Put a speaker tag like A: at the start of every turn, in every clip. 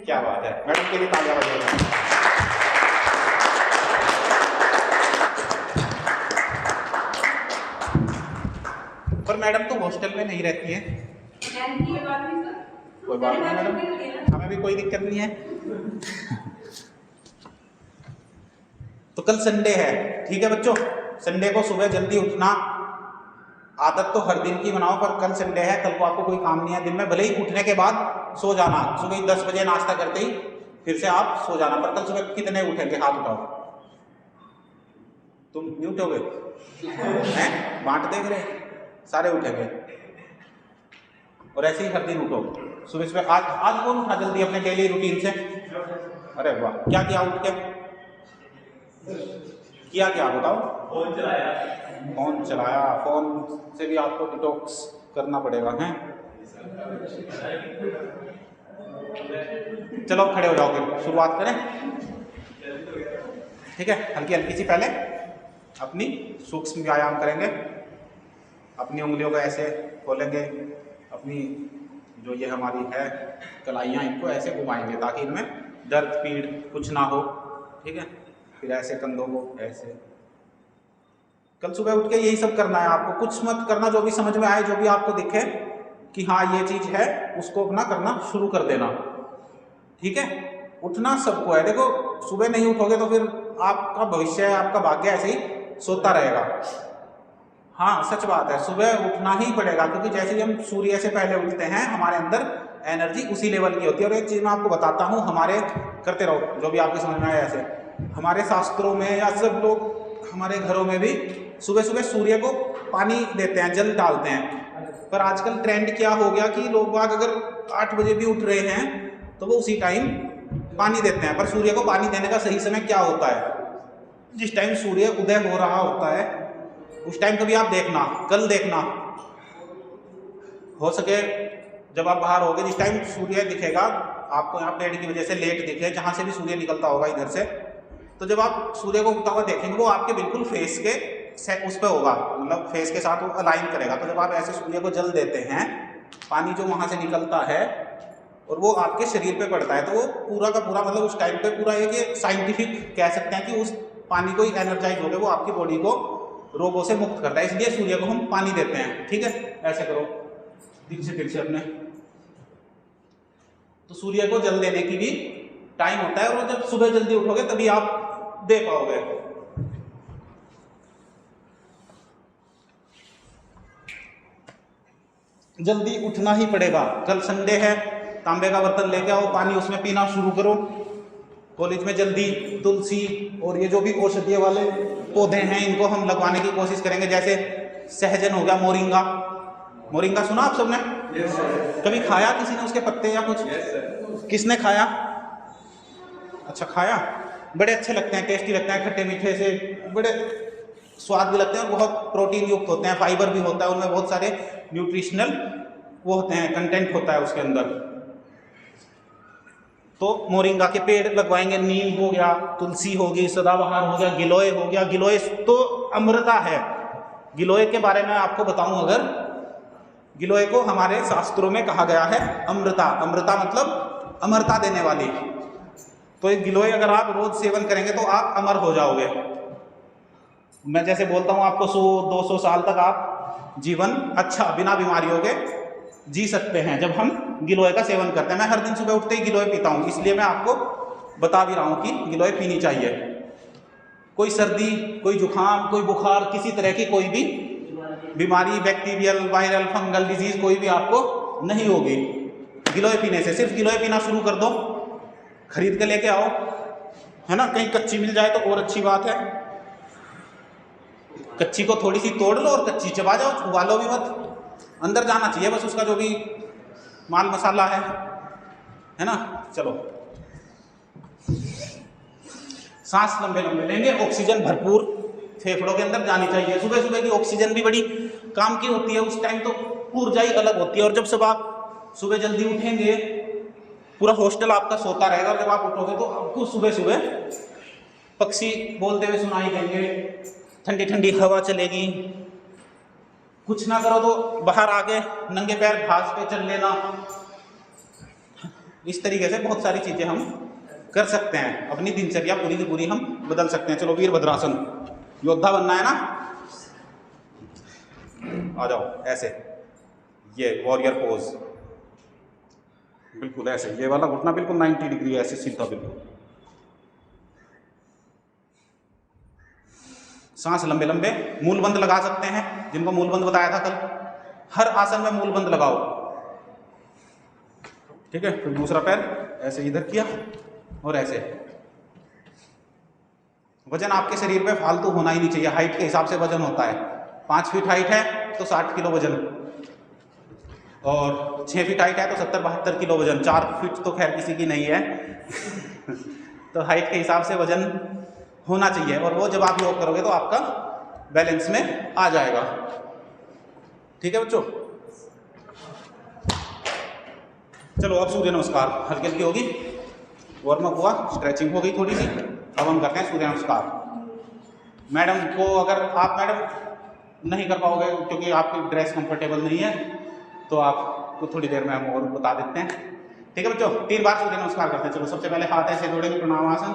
A: क्या बात है, मैडम के लिए तालियां बजाइए। पर मैडम तो हॉस्टल में नहीं रहती है। कोई बात नहीं मैडम, हमें भी कोई दिक्कत नहीं है। तो कल संडे है, ठीक है बच्चों, संडे को सुबह जल्दी उठना। आदत तो हर दिन की बनाओ, पर कल संडे है, कल को आपको कोई काम नहीं है दिन में, भले ही उठने के बाद सो जाना, सुबह 10 बजे नाश्ता करते ही फिर से आप सो जाना। पर कल सुबह कितने उठेंगे, हाथ उठाओ। तुम नहीं उठोगे हैं? बांट देख रहे, सारे उठेंगे। और ऐसे ही हर दिन उठो सुबह सुबह। आज कौन उठा जल्दी अपने डेली रूटीन से? अरे वाह, क्या किया उठ के? क्या बताओ? फोन चलाया। फोन चलाया, फोन से भी आपको डिटॉक्स करना पड़ेगा हैं? चलो खड़े हो जाओगे, शुरुआत करें, ठीक है? हल्की हल्की सी पहले अपनी सूक्ष्म व्यायाम करेंगे। अपनी उंगलियों को ऐसे खोलेंगे, अपनी जो ये हमारी है कलाइयाँ, इनको ऐसे घुमाएंगे ताकि इनमें दर्द पीड़ कुछ ना हो, ठीक है? फिर ऐसे कंधों को ऐसे। कल सुबह उठ के यही सब करना है आपको, कुछ मत करना, जो भी समझ में आए, जो भी आपको दिखे कि हाँ ये चीज है, उसको अपना करना शुरू कर देना, ठीक है? उठना सबको है। देखो सुबह नहीं उठोगे तो फिर आपका भविष्य है, आपका भाग्य ऐसे ही सोता रहेगा। हाँ सच बात है, सुबह उठना ही पड़ेगा, क्योंकि जैसे ही हम सूर्य से पहले उठते हैं हमारे अंदर एनर्जी उसी लेवल की होती है। और एक चीज मैं आपको बताता हूँ, हमारे, करते रहो जो भी आपके समझ में आए, ऐसे हमारे शास्त्रों में या सब लोग हमारे घरों में भी सुबह सुबह सूर्य को पानी देते हैं, जल डालते हैं। पर आजकल ट्रेंड क्या हो गया कि लोग बाग अगर 8 बजे भी उठ रहे हैं तो वो उसी टाइम पानी देते हैं। पर सूर्य को पानी देने का सही समय क्या होता है? जिस टाइम सूर्य उदय हो रहा होता है उस टाइम कभी आप देखना, कल देखना, हो सके जब आप बाहर होगे, जिस टाइम सूर्य दिखेगा आपको, यहाँ पेड़ की वजह से लेट दिखे, जहां से भी सूर्य निकलता होगा इधर से, तो जब आप सूर्य को उगता हुआ देखेंगे वो आपके बिल्कुल फेस के उस पर होगा, मतलब फेस के साथ वो अलाइन करेगा। तो जब आप ऐसे सूर्य को जल देते हैं, पानी जो वहां से निकलता है और वो आपके शरीर पे पड़ता है, तो वो पूरा का पूरा, मतलब उस टाइम पे पूरा एक साइंटिफिक कह सकते हैं कि उस पानी को एनर्जाइज हो गया, वो आपकी बॉडी को रोगों से मुक्त करता है। इसलिए सूर्य को हम पानी देते हैं, ठीक है? ऐसे करो दिल से अपने। तो सूर्य को जल देने की भी टाइम होता है, और जब सुबह जल्दी उठोगे तभी आप दे पाओगे। जल्दी उठना ही पड़ेगा, कल संडे है, तांबे का बर्तन लेके आओ, पानी उसमें पीना शुरू करो। कॉलेज में जल्दी तुलसी और ये जो भी औषधीय वाले पौधे हैं इनको हम लगवाने की कोशिश करेंगे। जैसे सहजन हो गया, मोरिंगा, मोरिंगा सुना आप सबने? yes, कभी खाया किसी ने उसके पत्ते या कुछ? yes, किसने खाया? अच्छा खाया, बड़े अच्छे लगते हैं, टेस्टी लगते हैं, खट्टे मीठे से, बड़े स्वाद भी लगते हैं और बहुत प्रोटीन युक्त होते हैं, फाइबर भी होता है उनमें, बहुत सारे न्यूट्रिशनल वो होते हैं, कंटेंट होता है उसके अंदर। तो मोरिंगा के पेड़ लगवाएंगे, नीम हो गया, तुलसी होगी, सदाबहार हो गया, गिलोय हो गया। गिलोय तो अमृता है। गिलोय के बारे में आपको बताऊं, अगर गिलोय को हमारे शास्त्रों में कहा गया है अमृता। अमृता मतलब अमरता देने वाली। तो एक गिलोय अगर आप रोज सेवन करेंगे तो आप अमर हो जाओगे। मैं जैसे बोलता हूँ आपको 100-200 साल तक आप जीवन अच्छा बिना बीमारियों के जी सकते हैं जब हम गिलोय का सेवन करते हैं। मैं हर दिन सुबह उठते ही गिलोय पीता हूँ, इसलिए मैं आपको बता भी रहा हूँ कि गिलोय पीनी चाहिए। कोई सर्दी, कोई जुकाम, कोई बुखार, किसी तरह की कोई भी बीमारी, बैक्टीरियल, वायरल, फंगल डिजीज कोई भी आपको नहीं होगी गिलोय पीने से। सिर्फ गिलोय पीना शुरू कर दो, खरीद के लेके आओ, है ना? कहीं कच्ची मिल जाए तो और अच्छी बात है। कच्ची को थोड़ी सी तोड़ लो और कच्ची चबा जाओ, उबालो भी मत, अंदर जाना चाहिए बस उसका जो भी माल मसाला है ना? चलो सांस लंबे लंबे लेंगे, ऑक्सीजन भरपूर फेफड़ों के अंदर जानी चाहिए। सुबह सुबह की ऑक्सीजन भी बड़ी काम की होती है, उस टाइम तो ऊर्जा ही अलग होती है। और जब सब आप सुबह जल्दी उठेंगे, पूरा हॉस्टल आपका सोता रहेगा, और जब आप उठोगे तो आपको सुबह सुबह पक्षी बोलते हुए सुनाई देंगे, ठंडी ठंडी हवा चलेगी। कुछ ना करो तो बाहर आके नंगे पैर घास पे चल लेना, इस तरीके से बहुत सारी चीज़ें हम कर सकते हैं, अपनी दिनचर्या पूरी की पूरी हम बदल सकते हैं। चलो वीरभद्रासन, योद्धा बनना है ना, आ जाओ ऐसे, ये वॉरियर पोज, बिल्कुल ऐसे, ये वाला घुटना बिल्कुल 90 डिग्री ऐसे सीधा बिल्कुल। सांस लंबे लंबे, मूल बंद लगा सकते हैं, जिनको मूल बंद बताया था कल, हर आसन में मूल बंद लगाओ, ठीक है। फिर दूसरा पैर ऐसे इधर किया और ऐसे। वजन आपके शरीर पे फालतू होना ही नहीं चाहिए, हाइट के हिसाब से वजन होता है। 5 फीट हाइट है तो 60 किलो वजन, और 6 फीट हाइट है तो 70-72 किलो वजन। 4 फीट तो खैर किसी की नहीं है तो हाइट के हिसाब से वजन होना चाहिए, और वो जब आप योग करोगे तो आपका बैलेंस में आ जाएगा, ठीक है बच्चों। चलो अब सूर्य नमस्कार हल्की हल्की होगी, वार्म अप हुआ, स्ट्रेचिंग हो गई थोड़ी सी। अब हम करते हैं सूर्य नमस्कार। मैडम को, अगर आप मैडम नहीं कर पाओगे क्योंकि आपकी ड्रेस कंफर्टेबल नहीं है, तो आपको थोड़ी देर में हम और बता देते हैं, ठीक है बच्चों। 3 बार सूर्य नमस्कार करते हैं। चलो सबसे पहले हाथ ऐसे जोड़ेंगे, प्रणामासन,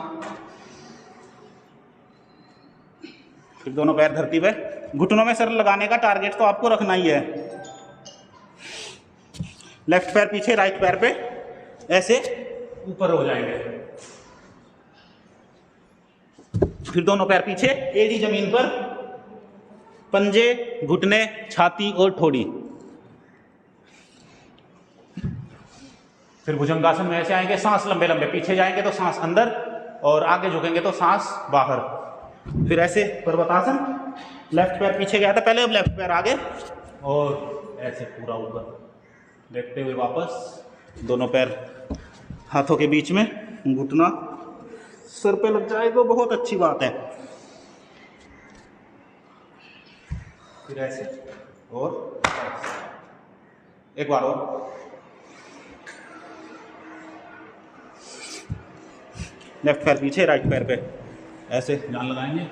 A: फिर दोनों पैर धरती पे, घुटनों में सर लगाने का टारगेट तो आपको रखना ही है। लेफ्ट पैर पीछे, राइट पैर पे ऐसे ऊपर हो जाएंगे, फिर दोनों पैर पीछे, एड़ी जमीन पर, पंजे, घुटने, छाती और ठोड़ी। फिर भुजंगासन में ऐसे आएंगे, सांस लंबे लंबे, पीछे जाएंगे तो सांस अंदर, और आगे झुकेंगे तो सांस बाहर। फिर ऐसे पर्वतासन, लेफ्ट पैर पीछे गया था पहले, अब लेफ्ट पैर आगे, और ऐसे पूरा ऊपर देखते हुए वापस, दोनों पैर हाथों के बीच में, घुटना सर पे लग जाए तो बहुत अच्छी बात है। फिर ऐसे और ऐसे। एक बार और, लेफ्ट पैर पीछे, राइट पैर पे ऐसे ध्यान लगाएंगे,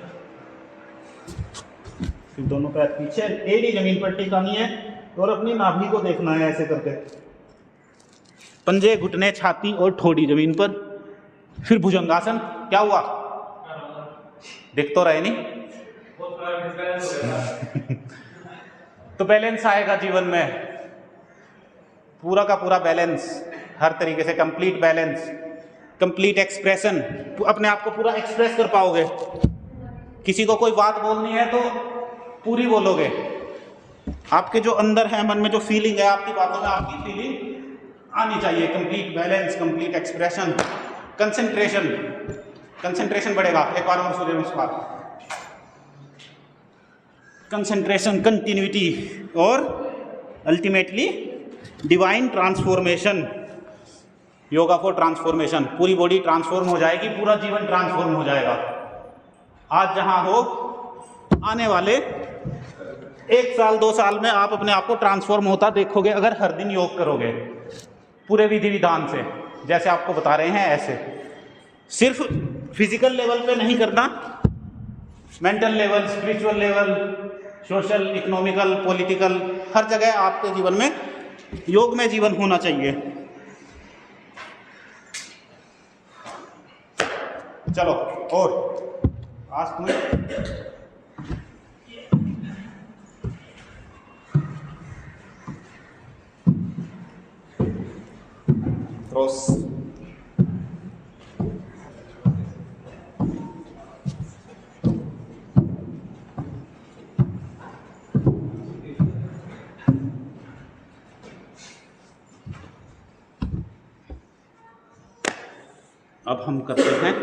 A: फिर दोनों पैर पीछे, एड़ी जमीन पर टिकानी है और अपनी नाभि को देखना है ऐसे करके, पंजे, घुटने, छाती और ठोड़ी जमीन पर। फिर भुजंगासन। क्या हुआ, दिख तो रहे नहीं तो बैलेंस आएगा जीवन में, पूरा का पूरा बैलेंस, हर तरीके से कंप्लीट बैलेंस, कंप्लीट एक्सप्रेशन, अपने आप को पूरा एक्सप्रेस कर पाओगे। किसी को कोई बात बोलनी है तो पूरी बोलोगे, आपके जो अंदर है, मन में जो फीलिंग है, आपकी बातों में आपकी फीलिंग आनी चाहिए। Complete balance, complete expression, concentration, concentration बढ़ेगा। एक बार और सूर्य नमस्कार, कंसंट्रेशन, कंटिन्यूटी और ultimately divine transformation. Yoga for transformation, पूरी बॉडी ट्रांसफॉर्म हो जाएगी, पूरा जीवन ट्रांसफॉर्म हो जाएगा। आज जहां हो, आने वाले 1 साल 2 साल में आप अपने आप को ट्रांसफॉर्म होता देखोगे, अगर हर दिन योग करोगे पूरे विधि विधान से, जैसे आपको बता रहे हैं ऐसे। सिर्फ फिजिकल लेवल पे नहीं करना, mental level, spiritual level, social, economical, political, हर जगह आपके जीवन में योग में जीवन होना चाहिए। चलो और आज तुम्हें क्रॉस, अब हम करते हैं,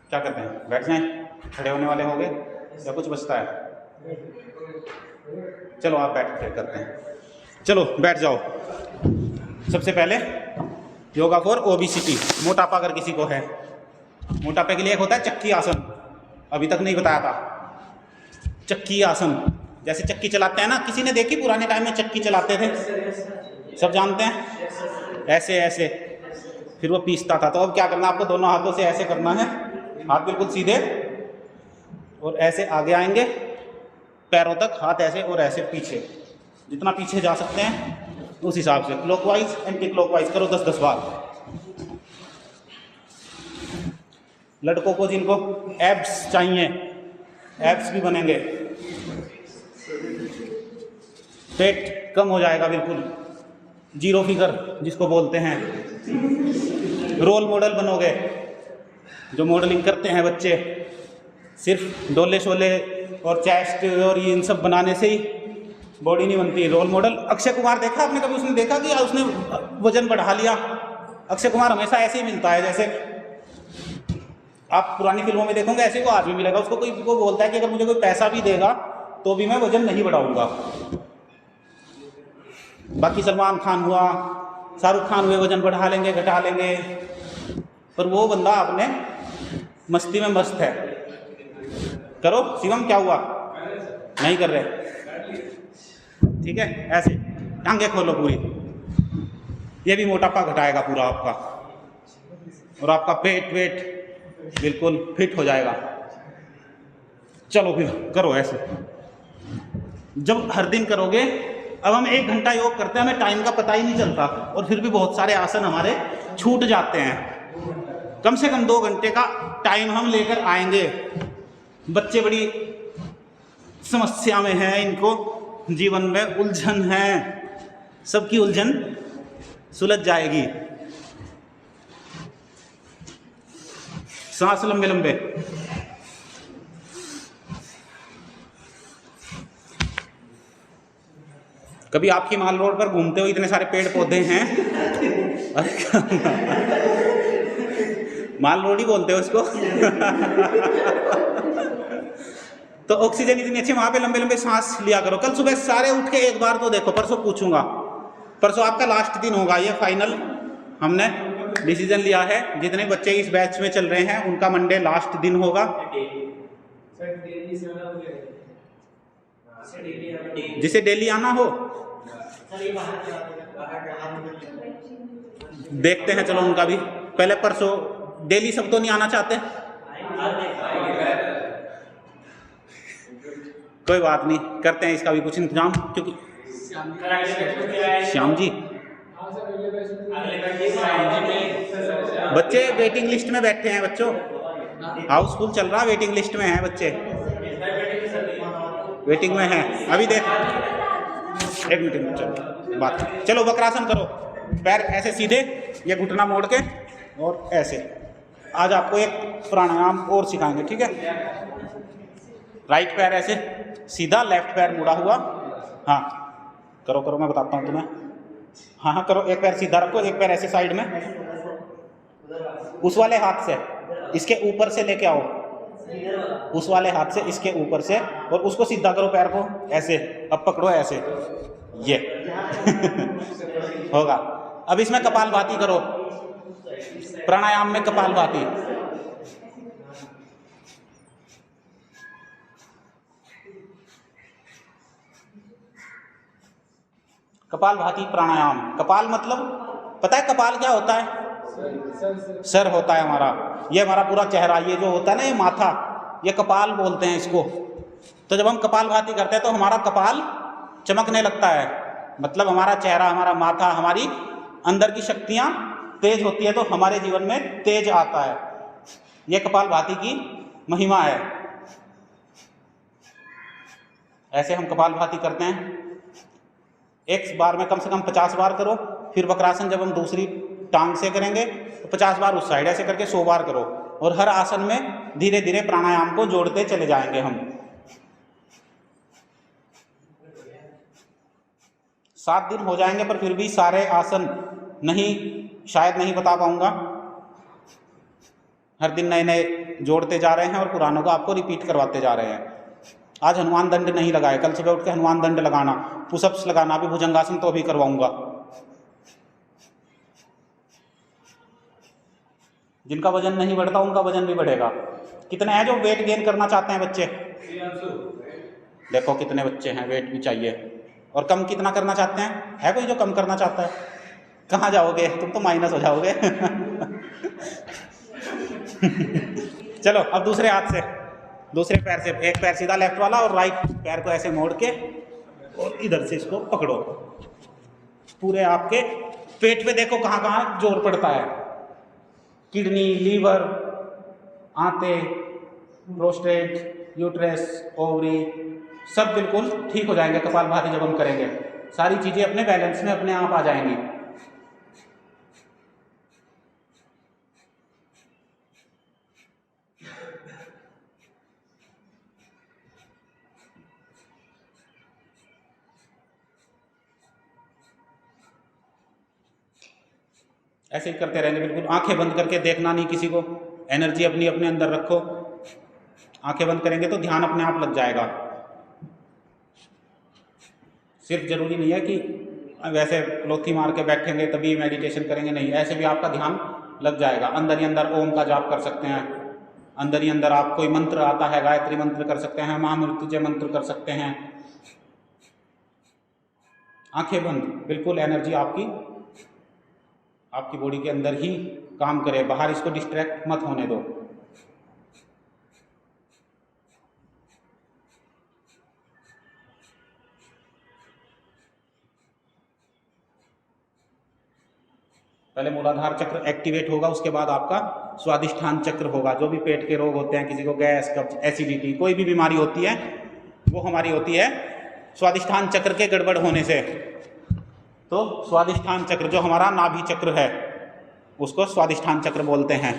A: क्या करते हैं, बैठ जाएं, खड़े होने वाले हो गए या कुछ बचता है? चलो आप बैठ के करते हैं, चलो बैठ जाओ। सबसे पहले योगा फॉर ओबेसिटी, मोटापा अगर किसी को है, मोटापे के लिए एक होता है चक्की आसन, अभी तक नहीं बताया था। चक्की आसन, जैसे चक्की चलाते हैं ना, किसी ने देखी पुराने टाइम में चक्की चलाते थे, सब जानते हैं, ऐसे ऐसे, फिर वो पीसता था। तो अब क्या करना, आपको दोनों हाथों से ऐसे करना है, हाथ बिल्कुल सीधे, और ऐसे आगे आएंगे पैरों तक, हाथ ऐसे और ऐसे पीछे, जितना पीछे जा सकते हैं उस हिसाब से क्लॉकवाइज एंटी क्लॉकवाइज करो 10-10 बार। लड़कों को जिनको एब्स चाहिए, एब्स भी बनेंगे, पेट कम हो जाएगा बिल्कुल, जीरो फिगर जिसको बोलते हैं। रोल मॉडल बनोगे, जो मॉडलिंग करते हैं बच्चे, सिर्फ डोले शोले और चेस्ट और ये इन सब बनाने से ही बॉडी नहीं बनती। रोल मॉडल अक्षय कुमार देखा आपने कभी? उसने देखा कि उसने वजन बढ़ा लिया? अक्षय कुमार हमेशा ऐसे ही मिलता है, जैसे आप पुरानी फिल्मों में देखोगे ऐसे ही वो आदमी मिलेगा। उसको कोई वो बोलता है कि अगर मुझे कोई पैसा भी देगा तो भी मैं वजन नहीं बढ़ाऊंगा। बाकी सलमान खान हुआ, शाहरुख खान हुए, वजन बढ़ा लेंगे घटा लेंगे, पर वो बंदा अपने मस्ती में मस्त है। करो शिवम, क्या हुआ? नहीं कर रहे? ठीक है, ऐसे टांगे खोलो पूरी, ये भी मोटापा घटाएगा पूरा आपका, और आपका पेट वेट बिल्कुल फिट हो जाएगा। चलो फिर करो ऐसे, जब हर दिन करोगे। अब हम 1 घंटा योग करते हैं, हमें टाइम का पता ही नहीं चलता, और फिर भी बहुत सारे आसन हमारे छूट जाते हैं। कम से कम 2 घंटे का टाइम हम लेकर आएंगे। बच्चे बड़ी समस्या में हैं, इनको जीवन में उलझन है, सबकी उलझन सुलझ जाएगी। सांस लंबे लंबे। कभी आपकी माल रोड पर घूमते हो इतने सारे पेड़ पौधे हैं, माल रोड ही बोलते हो उसको तो ऑक्सीजन इतनी अच्छी, वहां पे लंबे लंबे सांस लिया करो। कल सुबह सारे उठ के एक बार तो देखो, परसों पूछूंगा, परसों आपका लास्ट दिन होगा, ये फाइनल हमने डिसीजन लिया है। जितने बच्चे इस बैच में चल रहे हैं उनका मंडे लास्ट दिन होगा। जिसे डेली आना हो देखते हैं, चलो उनका भी पहले परसों। डेली सब तो नहीं आना चाहते, कोई बात नहीं, करते हैं इसका भी कुछ इंतजाम, क्योंकि श्याम जी बच्चे वेटिंग लिस्ट में बैठे हैं। बच्चों हाउसफुल चल रहा, वेटिंग लिस्ट में हैं बच्चे, वेटिंग में हैं अभी। देख 1 मिनट, चलो बात, चलो वक्रासन करो, पैर ऐसे सीधे, ये घुटना मोड़ के और ऐसे। आज आपको एक प्राणायाम और सिखाएंगे, ठीक है? राइट पैर ऐसे सीधा, लेफ्ट पैर मुड़ा हुआ। हाँ करो करो, मैं बताता हूँ तुम्हें। हाँ हाँ करो, एक पैर सीधा रखो, एक पैर ऐसे साइड में, उस वाले हाथ से इसके ऊपर से लेके आओ, उस वाले हाथ से इसके ऊपर से, और उसको सीधा करो पैर को ऐसे। अब पकड़ो ऐसे, ये होगा। अब इसमें कपालभाति करो, प्राणायाम में कपालभाति। कपालभाति प्राणायाम। कपाल मतलब पता है कपाल क्या होता है? सर होता है हमारा, ये हमारा पूरा चेहरा, ये जो होता है ना ये माथा, ये कपाल बोलते हैं इसको। तो जब हम कपालभाति करते हैं तो हमारा कपाल चमकने लगता है, मतलब हमारा चेहरा, हमारा माथा, हमारी अंदर की शक्तियां तेज होती है, तो हमारे जीवन में तेज आता है। ये कपालभाति की महिमा है। ऐसे हम कपालभाति करते हैं, एक बार में कम से कम 50 बार करो। फिर वक्रासन जब हम दूसरी टांग से करेंगे तो 50 बार उस साइड, ऐसे करके 100 बार करो। और हर आसन में धीरे धीरे प्राणायाम को जोड़ते चले जाएंगे हम। 7 दिन हो जाएंगे, पर फिर भी सारे आसन नहीं, शायद नहीं बता पाऊंगा। हर दिन नए नए जोड़ते जा रहे हैं और पुरानों को आपको रिपीट करवाते जा रहे हैं। आज हनुमान दंड नहीं लगाए, कल सुबह उठ के हनुमान दंड लगाना, पुशअप्स लगाना, अभी भुजंगासन तो अभी करवाऊंगा। जिनका वजन नहीं बढ़ता उनका वजन भी बढ़ेगा। कितने हैं जो वेट गेन करना चाहते हैं बच्चे? देखो कितने बच्चे हैं, वेट भी चाहिए। और कम कितना करना चाहते हैं? है कोई जो कम करना चाहता है? कहाँ जाओगे तुम, तो माइनस हो जाओगे चलो अब दूसरे हाथ से, दूसरे पैर से, एक पैर सीधा लेफ्ट वाला और राइट पैर को ऐसे मोड़ के और इधर से इसको पकड़ो। पूरे आपके पेट पे देखो कहाँ कहाँ जोर पड़ता है, किडनी, लीवर, आंते, प्रोस्टेट, यूट्रस, ओवरी, सब बिल्कुल ठीक हो जाएंगे कपालभाति जब हम करेंगे। सारी चीजें अपने बैलेंस में अपने आप आ जाएंगी। ऐसे ही करते रहेंगे, बिल्कुल आंखें बंद करके देखना नहीं किसी को, एनर्जी अपनी अपने अंदर रखो। आंखें बंद करेंगे तो ध्यान अपने आप लग जाएगा। सिर्फ जरूरी नहीं है कि वैसे लोथी मार के बैठेंगे तभी मेडिटेशन करेंगे, नहीं, ऐसे भी आपका ध्यान लग जाएगा। अंदर ही अंदर ओम का जाप कर सकते हैं, अंदर ही अंदर आप कोई मंत्र आता है, गायत्री मंत्र कर सकते हैं, महामृत्युंजय मंत्र कर सकते हैं। आंखें बंद, बिल्कुल एनर्जी आपकी बॉडी के अंदर ही काम करे, बाहर इसको डिस्ट्रैक्ट मत होने दो। पहले मूलाधार चक्र एक्टिवेट होगा, उसके बाद आपका स्वादिष्ठान चक्र होगा। जो भी पेट के रोग होते हैं, किसी को गैस, कब्ज, एसिडिटी, कोई भी बीमारी होती है, वो हमारी होती है स्वादिष्ठान चक्र के गड़बड़ होने से। तो स्वादिष्ठान चक्र जो हमारा नाभि चक्र है उसको स्वादिष्ठान चक्र बोलते हैं।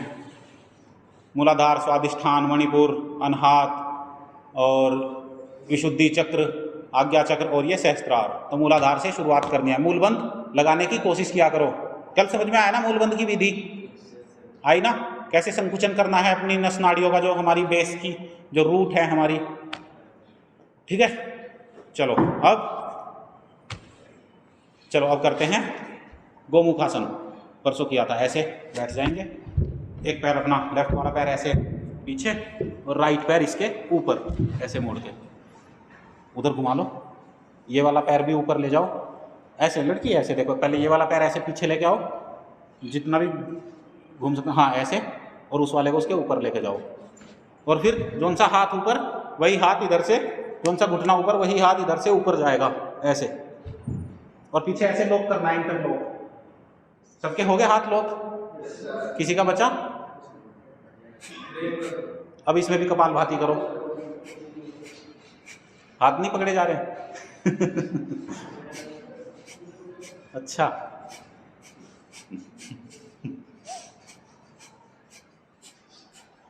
A: मूलाधार, स्वादिष्ठान, मणिपुर, अनाहत और विशुद्धि चक्र, आज्ञा चक्र और ये सहस्त्रार। तो मूलाधार से शुरुआत करनी है। मूलबंध लगाने की कोशिश किया करो। कल समझ में आया ना मूलबंध की विधि? आई ना? कैसे संकुचन करना है अपनी नस नाड़ियों का, जो हमारी बेस की जो रूट है हमारी। ठीक है, चलो अब करते हैं गोमुखासन। परसों किया था। ऐसे बैठ जाएंगे, एक पैर अपना लेफ्ट वाला पैर ऐसे पीछे और राइट पैर इसके ऊपर, ऐसे मोड़ के उधर घुमा लो। ये वाला पैर भी ऊपर ले जाओ, ऐसे लड़की ऐसे देखो, पहले ये वाला पैर ऐसे पीछे लेके आओ, जितना भी घूम सकते, हाँ ऐसे, और उस वाले को उसके ऊपर लेके जाओ। और फिर जौन सा हाथ ऊपर वही हाथ इधर से, जौन सा घुटना ऊपर वही हाथ इधर से ऊपर जाएगा ऐसे, और पीछे ऐसे लॉक करना है, इंटर लॉक। सबके हो गए हाथ लॉक? किसी का बचा? अब इसमें भी कपालभाति करो। हाथ नहीं पकड़े जा रहे अच्छा,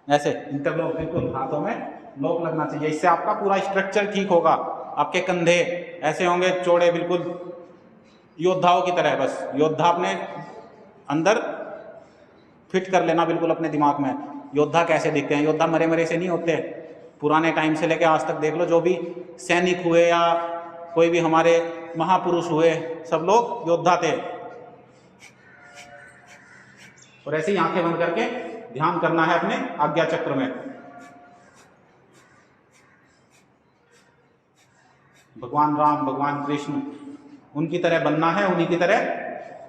A: ऐसे इंटरलॉक, बिल्कुल हाथों में लॉक लगना चाहिए। इससे आपका पूरा स्ट्रक्चर ठीक होगा। आपके कंधे ऐसे होंगे चौड़े, बिल्कुल योद्धाओं की तरह। बस योद्धा अपने अंदर फिट कर लेना बिल्कुल अपने दिमाग में। योद्धा कैसे दिखते हैं? योद्धा मरे मरे से नहीं होते। पुराने टाइम से लेके आज तक देख लो, जो भी सैनिक हुए या कोई भी हमारे महापुरुष हुए, सब लोग योद्धा थे। और ऐसे ही आंखें बंद करके ध्यान करना है अपने आज्ञा चक्र में। भगवान राम, भगवान कृष्ण, उनकी तरह बनना है, उन्हीं की तरह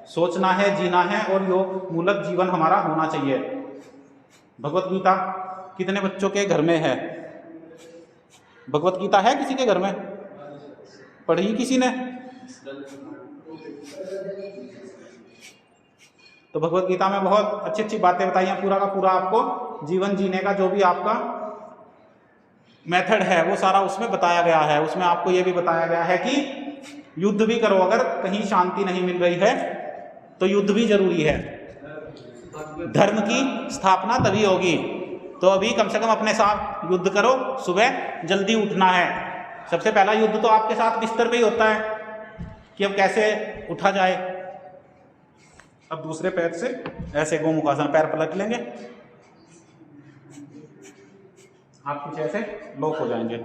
A: सोचना है, जीना है, और योग मूलक जीवन हमारा होना चाहिए। भगवत गीता कितने बच्चों के घर में है? भगवत गीता है किसी के घर में? पढ़ी किसी ने? तो भगवत गीता में बहुत अच्छी अच्छी बातें बताई हैं। पूरा का पूरा आपको जीवन जीने का जो भी आपका मेथड है वो सारा उसमें बताया गया है। उसमें आपको ये भी बताया गया है कि युद्ध भी करो, अगर कहीं शांति नहीं मिल रही है तो युद्ध भी जरूरी है। धर्म की स्थापना तभी होगी। तो अभी कम से कम अपने साथ युद्ध करो। सुबह जल्दी उठना है। सबसे पहला युद्ध तो आपके साथ बिस्तर पे ही होता है कि अब कैसे उठा जाए। अब दूसरे पैर से ऐसे गोमुखासन, पैर पलट लेंगे, आप कुछ ऐसे लॉक हो जाएंगे।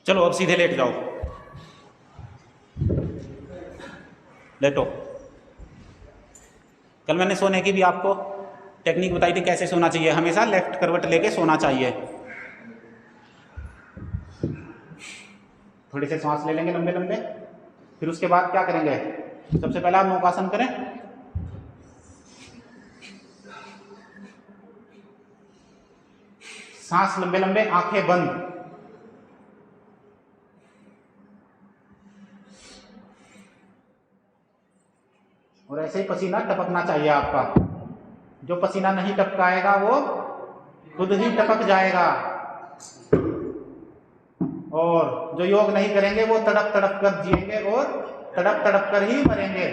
A: चलो अब सीधे लेट जाओ, लेटो। कल मैंने सोने की भी आपको टेक्निक बताई थी कैसे सोना चाहिए। हमेशा लेफ्ट करवट लेके सोना चाहिए। थोड़ी सी सांस ले लेंगे लंबे लंबे। फिर उसके बाद क्या करेंगे, सबसे पहले आप नौकासन करें। सांस लंबे लंबे, आंखें बंद। और ऐसे ही पसीना टपकना चाहिए आपका। जो पसीना नहीं टपकाएगा वो खुद ही टपक जाएगा। और जो योग नहीं करेंगे वो तड़प तड़प कर जिएंगे और तड़प तड़प कर ही मरेंगे।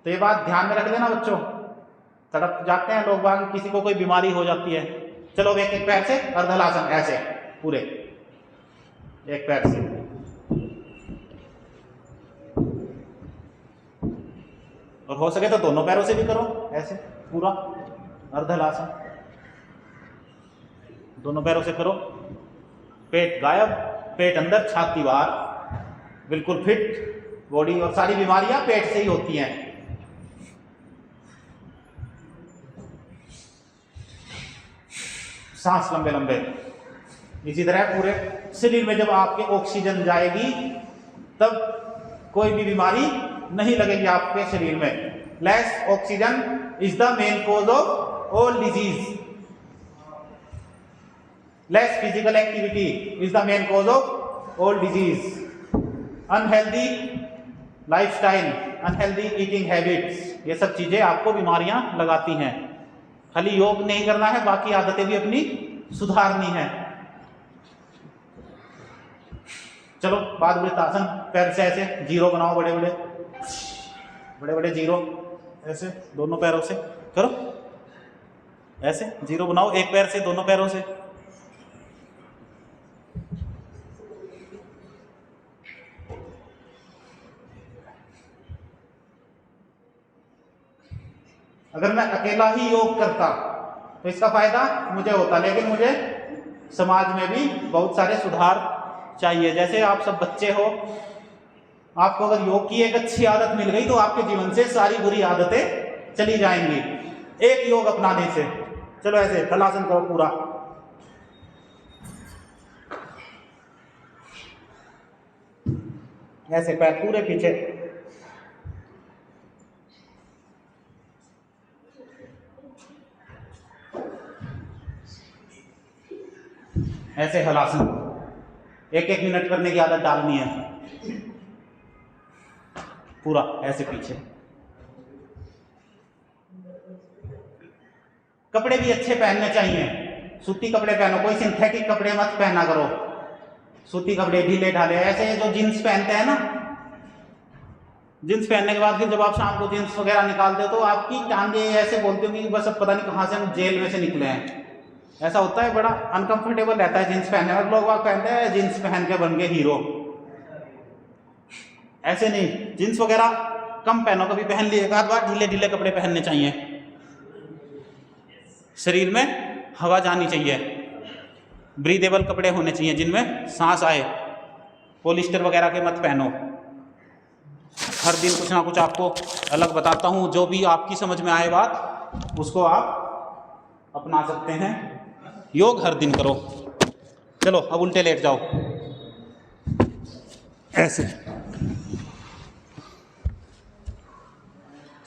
A: तो ये बात ध्यान में रख लेना बच्चों। तड़प जाते हैं लोग बाग, किसी को कोई बीमारी हो जाती है। चलो एक एक पैर से अर्धलासन, ऐसे पूरे एक पैर से। और हो सके तो दोनों पैरों से भी करो, ऐसे पूरा अर्धलासन दोनों पैरों से करो। पेट गायब, पेट अंदर, छाती बाहर, बिल्कुल फिट बॉडी। और सारी बीमारियां पेट से ही होती हैं। सांस लंबे लंबे। इसी तरह पूरे शरीर में जब आपके ऑक्सीजन जाएगी तब कोई भी बीमारी नहीं लगेगी आपके शरीर में। Less oxygen is the main cause of all disease. Less physical activity is the main cause of all disease. Unhealthy lifestyle, unhealthy eating habits, ये सब चीजें आपको बीमारियां लगाती हैं। खाली योग नहीं करना है, बाकी आदतें भी अपनी सुधारनी है। चलो पादवृत्तासन, पैर से ऐसे जीरो बनाओ, बड़े बड़े बड़े बड़े जीरो, ऐसे दोनों पैरों से करो। ऐसे जीरो बनाओ एक पैर से, दोनों पैरों से। अगर मैं अकेला ही योग करता तो इसका फायदा मुझे होता, लेकिन मुझे समाज में भी बहुत सारे सुधार चाहिए। जैसे आप सब बच्चे हो, आपको अगर योग की एक अच्छी आदत मिल गई तो आपके जीवन से सारी बुरी आदतें चली जाएंगी एक योग अपनाने से। चलो ऐसे हलासन करो पूरा। ऐसे पैर पूरे पीछे, ऐसे हलासन। एक एक मिनट करने की आदत डालनी है। पूरा ऐसे पीछे। कपड़े भी अच्छे पहनने चाहिए। सूती कपड़े पहनो, कोई सिंथेटिक कपड़े मत पहना करो। सूती कपड़े ढीले ढाले, ऐसे जो जींस पहनते हैं ना, जींस पहनने के बाद फिर जब आप शाम को जींस वगैरह निकालते हो तो आपकी टांगे ऐसे बोलते हो कि बस अब पता नहीं कहां से हम जेल में से निकले हैं। ऐसा होता है, बड़ा अनकंफर्टेबल रहता है जींस पहनने में। लोग कहते हैं जींस पहन के बन गए हीरो। ऐसे नहीं, जींस वगैरह कम पहनो, कभी पहन लिए एक आध बार। ढीले ढीले कपड़े पहनने चाहिए। शरीर में हवा जानी चाहिए। ब्रीदेबल कपड़े होने चाहिए जिनमें सांस आए। पॉलिस्टर वगैरह के मत पहनो। हर दिन कुछ ना कुछ आपको अलग बताता हूँ, जो भी आपकी समझ में आए बात उसको आप अपना सकते हैं। योग हर दिन करो। चलो अब उल्टे लेट जाओ, ऐसे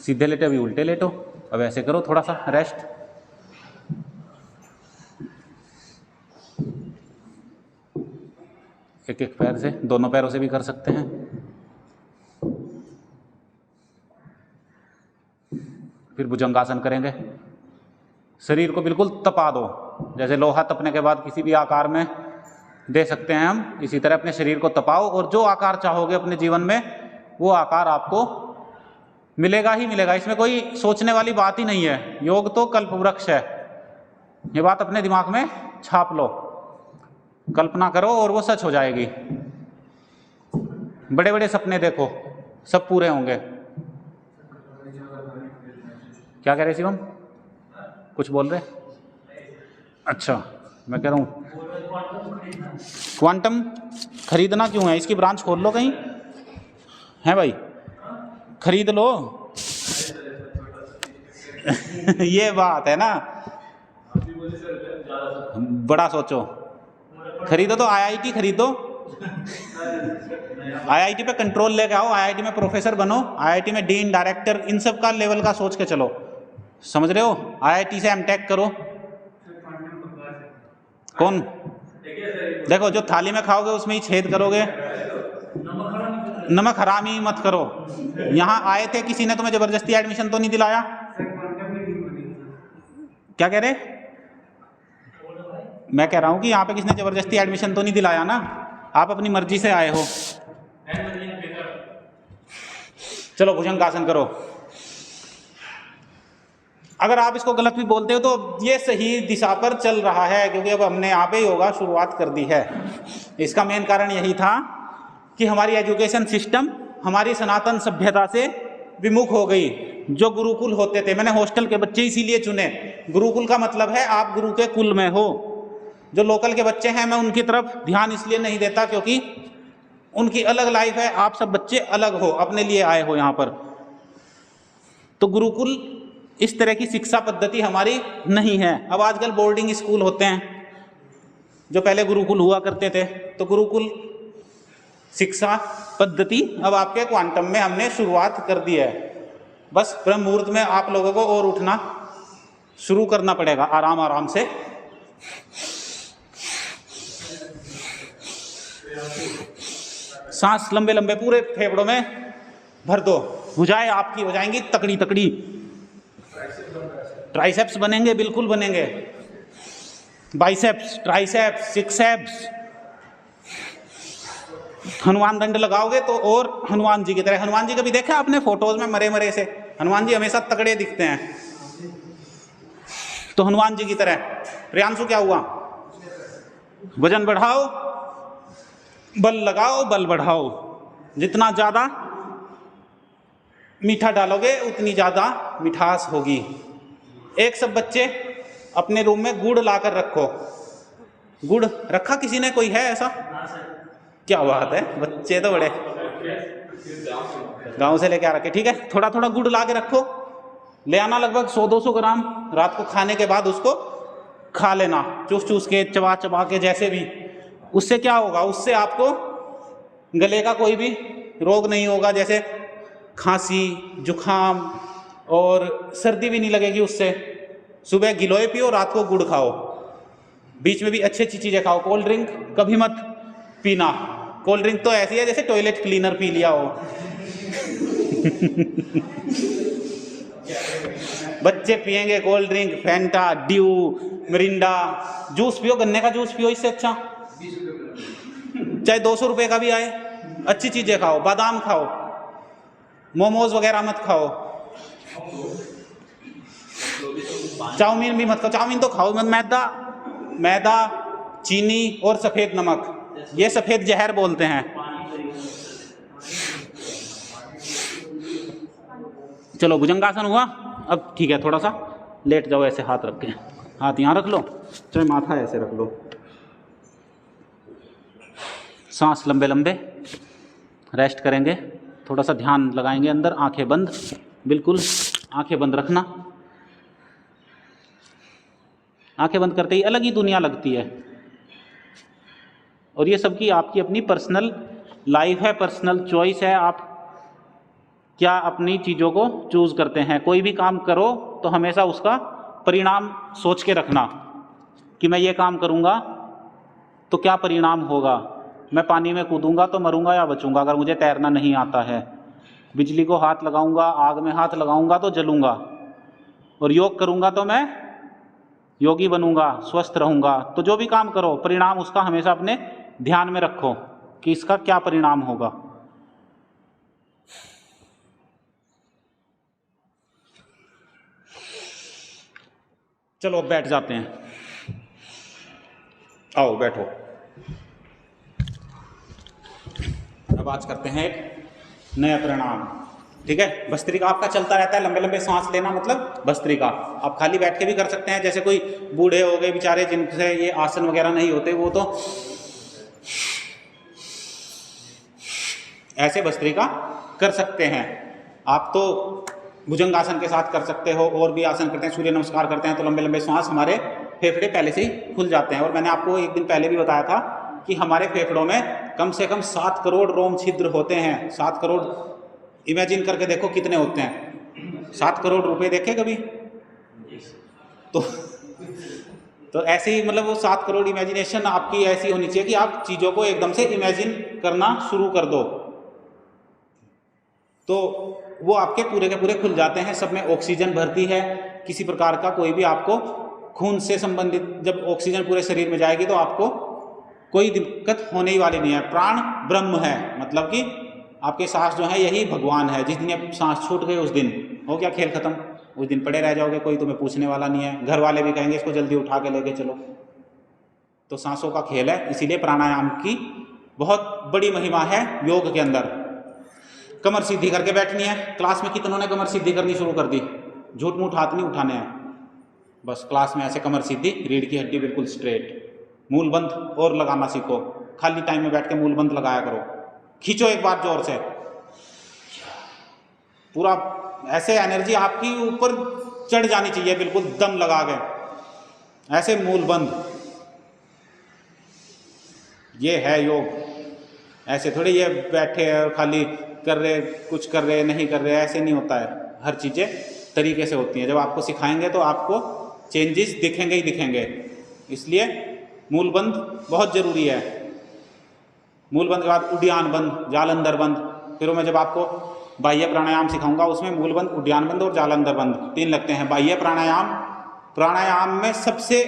A: सीधे लेटे, अभी उल्टे लेटो। अब ऐसे करो, थोड़ा सा रेस्ट। एक एक पैर से, दोनों पैरों से भी कर सकते हैं। फिर भुजंगासन करेंगे। शरीर को बिल्कुल तपा दो। जैसे लोहा तपने के बाद किसी भी आकार में दे सकते हैं हम, इसी तरह अपने शरीर को तपाओ और जो आकार चाहोगे अपने जीवन में वो आकार आपको मिलेगा ही मिलेगा। इसमें कोई सोचने वाली बात ही नहीं है। योग तो कल्प वृक्ष है। ये बात अपने दिमाग में छाप लो, कल्पना करो और वो सच हो जाएगी। बड़े बड़े सपने देखो, सब पूरे होंगे। क्या कह रहे शिवम? कुछ बोल रहे? अच्छा, मैं कह रहा हूँ क्वांटम खरीदना क्यों है? इसकी ब्रांच खोल लो कहीं, है भाई, खरीद लो। ये बात है ना, बड़ा सोचो। खरीदो तो आईआईटी खरीदो, आईआईटी पे कंट्रोल लेके आओ, आईआईटी में प्रोफेसर बनो, आईआईटी में डीन डायरेक्टर इन सब का लेवल का सोच के चलो, समझ रहे हो। आईआईटी से एमटेक करो। कौन देखो, जो थाली में खाओगे उसमें ही छेद करोगे, नमक हराम ही मत करो। यहाँ आए थे, किसी ने तुम्हें जबरदस्ती एडमिशन तो नहीं दिलाया? क्या कह रहे? मैं कह रहा हूँ कि यहाँ पे किसी ने जबरदस्ती एडमिशन तो नहीं दिलाया ना, आप अपनी मर्जी से आए हो। चलो भुजंगासन करो। अगर आप इसको गलत भी बोलते हो तो ये सही दिशा पर चल रहा है, क्योंकि अब हमने यहाँ पे योगा शुरुआत कर दी है। इसका मेन कारण यही था कि हमारी एजुकेशन सिस्टम हमारी सनातन सभ्यता से विमुख हो गई। जो गुरुकुल होते थे, मैंने हॉस्टल के बच्चे इसीलिए चुने, गुरुकुल का मतलब है आप गुरु के कुल में हो। जो लोकल के बच्चे हैं, मैं उनकी तरफ ध्यान इसलिए नहीं देता क्योंकि उनकी अलग लाइफ है, आप सब बच्चे अलग हो, अपने लिए आए हो यहाँ पर। तो गुरुकुल इस तरह की शिक्षा पद्धति हमारी नहीं है। अब आजकल बोर्डिंग स्कूल होते हैं, जो पहले गुरुकुल हुआ करते थे। तो गुरुकुल शिक्षा पद्धति अब आपके क्वांटम में हमने शुरुआत कर दी है। बस ब्रह्म मुहूर्त में आप लोगों को और उठना शुरू करना पड़ेगा, आराम आराम से। सांस लंबे लंबे पूरे फेफड़ों में भर दो, भुजाएं आपकी हो जाएंगी तकड़ी तकड़ी, ट्राइसेप्स बनेंगे, बिल्कुल बनेंगे, बाइसेप्स, ट्राइसेप्स, सिक्सेप्स। हनुमान दंड लगाओगे तो और हनुमान जी की तरह। हनुमान जी कभी देखा आपने फोटोज में मरे मरे से? हनुमान जी हमेशा तगड़े दिखते हैं, तो हनुमान जी की तरह। प्रियांशु क्या हुआ? वजन बढ़ाओ, बल लगाओ, बल बढ़ाओ। जितना ज्यादा मीठा डालोगे उतनी ज्यादा मिठास होगी। एक सब बच्चे अपने रूम में गुड़ लाकर रखो। गुड़ रखा किसी ने? कोई है ऐसा? क्या बात है, बच्चे तो बड़े गांव से लेके आ रखे। ठीक है, थोड़ा थोड़ा गुड़ ला के रखो, ले आना लगभग 100-200 ग्राम। रात को खाने के बाद उसको खा लेना, चूस चूस के, चबा चबा के, जैसे भी। उससे क्या होगा? उससे आपको गले का कोई भी रोग नहीं होगा, जैसे खांसी, जुखाम और सर्दी भी नहीं लगेगी उससे। सुबह गिलोय पियो, रात को गुड़ खाओ, बीच में भी अच्छी अच्छी चीजें खाओ। कोल्ड ड्रिंक कभी मत पीना। कोल्ड ड्रिंक तो ऐसी है जैसे टॉयलेट क्लीनर पी लिया हो। बच्चे पिएंगे cold drink, Fanta, due, Mirinda. Juice पियो, गन्ने का जूस पियो, इससे अच्छा। चाहे 200 रुपए का भी आए, अच्छी चीजें खाओ, बादाम खाओ, मोमोज वगैरह मत खाओ, चाउमीन भी मत खाओ। चाउमीन तो खाओ मत, मैदा, चीनी और सफेद नमक, ये सफेद जहर बोलते हैं। चलो भुजंगासन हुआ। अब ठीक है, थोड़ा सा लेट जाओ, ऐसे हाथ रख के, हाथ यहाँ रख लो, चाहे माथा ऐसे रख लो। सांस लंबे लंबे, रेस्ट करेंगे, थोड़ा सा ध्यान लगाएंगे अंदर। आंखें बंद, बिल्कुल आंखें बंद रखना। आंखें बंद करते ही अलग ही दुनिया लगती है। और ये सबकी आपकी अपनी पर्सनल लाइफ है, पर्सनल चॉइस है। आप क्या अपनी चीज़ों को चूज करते हैं। कोई भी काम करो तो हमेशा उसका परिणाम सोच के रखना कि मैं ये काम करूँगा तो क्या परिणाम होगा। मैं पानी में कूदूंगा तो मरूंगा या बचूंगा अगर मुझे तैरना नहीं आता है। बिजली को हाथ लगाऊंगा, आग में हाथ लगाऊंगा तो जलूंगा। और योग करूंगा तो मैं योगी बनूंगा, स्वस्थ रहूंगा। तो जो भी काम करो, परिणाम उसका हमेशा अपने ध्यान में रखो कि इसका क्या परिणाम होगा। चलो अब बैठ जाते हैं। आओ बैठो। अब आज करते हैं एक नया प्राणायाम। ठीक है, भस्त्रिका आपका चलता रहता है। लंबे लंबे सांस लेना मतलब भस्त्रिका। आप खाली बैठ के भी कर सकते हैं, जैसे कोई बूढ़े हो गए बेचारे जिनसे ये आसन वगैरह नहीं होते, वो तो ऐसे भस्त्रिका कर सकते हैं। आप तो भुजंगासन के साथ कर सकते हो, और भी आसन करते हैं, सूर्य नमस्कार करते हैं तो लंबे लंबे सांस, हमारे फेफड़े पहले से ही खुल जाते हैं। और मैंने आपको एक दिन पहले भी बताया था कि हमारे फेफड़ों में कम से कम 7 करोड़ रोम छिद्र होते हैं। 7 करोड़ इमेजिन करके देखो कितने होते हैं। 7 करोड़ रुपए देखे कभी? तो ऐसे ही मतलब वो 7 करोड़ इमेजिनेशन आपकी ऐसी होनी चाहिए कि आप चीज़ों को एकदम से इमेजिन करना शुरू कर दो, तो वो आपके पूरे के पूरे खुल जाते हैं। सब में ऑक्सीजन भरती है, किसी प्रकार का कोई भी आपको खून से संबंधित, जब ऑक्सीजन पूरे शरीर में जाएगी तो आपको कोई दिक्कत होने ही वाली नहीं है। प्राण ब्रह्म है, मतलब कि आपके सांस जो है यही भगवान है। जिस दिन ये सांस छूट गई उस दिन हो गया खेल खत्म, उस दिन पड़े रह जाओगे, कोई तुम्हें पूछने वाला नहीं है। घर वाले भी कहेंगे इसको जल्दी उठा के लेके चलो। तो सांसों का खेल है, इसीलिए प्राणायाम की बहुत बड़ी महिमा है योग के अंदर। कमर सीधी करके बैठनी है। क्लास में कितनों ने कमर सीधी करनी शुरू कर दी? झूठ मूठ हाथ नहीं उठाने हैं, बस क्लास में ऐसे कमर सीधी, रीढ़ की हड्डी बिल्कुल स्ट्रेट। मूल बंध और लगाना सीखो, खाली टाइम में बैठ के मूल बंध लगाया करो। खींचो एक बार जोर से, पूरा ऐसे एनर्जी आपकी ऊपर चढ़ जानी चाहिए, बिल्कुल दम लगा के ऐसे मूल बंध। ये है योग। ऐसे थोड़ी ये बैठे और खाली कर रहे, कुछ कर रहे नहीं कर रहे, ऐसे नहीं होता है। हर चीज़ें तरीके से होती हैं। जब आपको सिखाएंगे तो आपको चेंजेस दिखेंगे ही दिखेंगे। इसलिए मूल बंध बहुत ज़रूरी है। मूल बंध के बाद उड्डयन बंध, जालंधर बंध। फिर मैं जब आपको बाह्य प्राणायाम सिखाऊंगा उसमें मूल बंध, उड्डयन बंध और जालंधर बंध 3 लगते हैं। बाह्य प्राणायाम, प्राणायाम में सबसे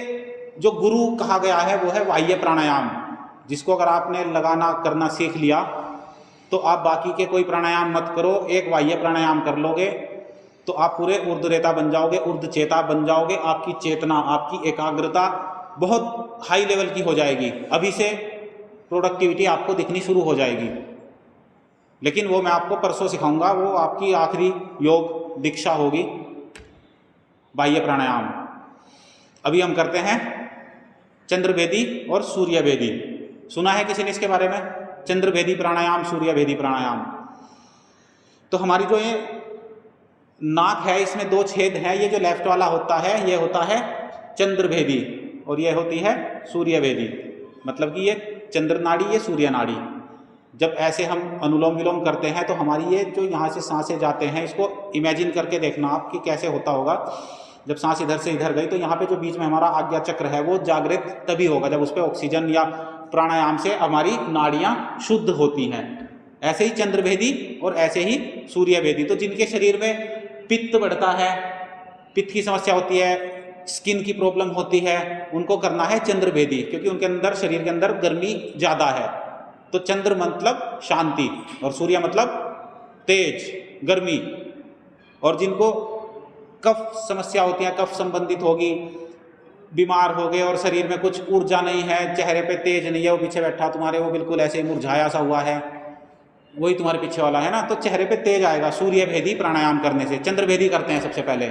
A: जो गुरु कहा गया है वो है बाह्य प्राणायाम, जिसको अगर आपने लगाना करना सीख लिया तो आप बाकी के कोई प्राणायाम मत करो, एक बाह्य प्राणायाम कर लोगे तो आप पूरे ऊर्ध्वरेता बन जाओगे, ऊर्ध्वचेता बन जाओगे। आपकी चेतना, आपकी एकाग्रता बहुत हाई लेवल की हो जाएगी। अभी से प्रोडक्टिविटी आपको दिखनी शुरू हो जाएगी। लेकिन वो मैं आपको परसों सिखाऊंगा, वो आपकी आखिरी योग दीक्षा होगी, बाह्य प्राणायाम। अभी हम करते हैं चंद्रभेदी और सूर्यभेदी। सुना है किसी ने इसके बारे में? चंद्रभेदी प्राणायाम, सूर्यभेदी प्राणायाम। तो हमारी जो ये नाक है इसमें 2 छेद हैं। ये जो लेफ्ट वाला होता है ये होता है चंद्रभेदी और ये होती है सूर्यभेदी। मतलब कि ये चंद्र नाड़ी, ये सूर्य नाड़ी। जब ऐसे हम अनुलोम विलोम करते हैं तो हमारी ये जो यहाँ से सांसें जाते हैं, इसको इमेजिन करके देखना आप कि कैसे होता होगा। जब सांस इधर से इधर गई तो यहाँ पे जो बीच में हमारा आज्ञा चक्र है वो जागृत तभी होगा जब उस पर ऑक्सीजन या प्राणायाम से हमारी नाड़ियाँ शुद्ध होती हैं। ऐसे ही चंद्रभेदी और ऐसे ही सूर्यभेदी। तो जिनके शरीर में पित्त बढ़ता है, पित्त की समस्या होती है, स्किन की प्रॉब्लम होती है, उनको करना है चंद्रभेदी, क्योंकि उनके अंदर, शरीर के अंदर गर्मी ज़्यादा है। तो चंद्र मतलब शांति और सूर्य मतलब तेज, गर्मी। और जिनको कफ समस्या होती है, कफ संबंधित होगी, बीमार हो गए और शरीर में कुछ ऊर्जा नहीं है, चेहरे पे तेज नहीं है, वो पीछे बैठा तुम्हारे वो बिल्कुल ऐसे मुरझाया सा हुआ है, वही तुम्हारे पीछे वाला है ना, तो चेहरे पे तेज आएगा सूर्यभेदी प्राणायाम करने से। चंद्रभेदी करते हैं सबसे पहले।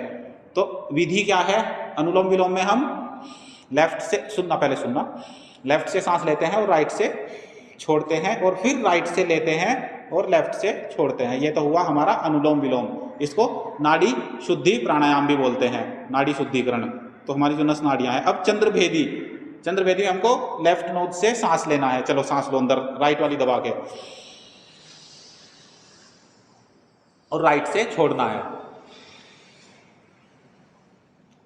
A: तो विधि क्या है? अनुलोम विलोम में हम लेफ्ट से, सुनना पहले सुनना, लेफ्ट से सांस लेते हैं और राइट से छोड़ते हैं, और फिर राइट से लेते हैं और लेफ्ट से छोड़ते हैं। ये तो हुआ हमारा अनुलोम विलोम। इसको नाड़ी शुद्धि प्राणायाम भी बोलते हैं, नाड़ी शुद्धिकरण। तो हमारी जो नस नाड़ियां हैं। अब चंद्रभेदी, चंद्रभेदी में हमको लेफ्ट नोज से सांस लेना है। चलो सांस लो अंदर, राइट वाली दबा के, और राइट से छोड़ना है।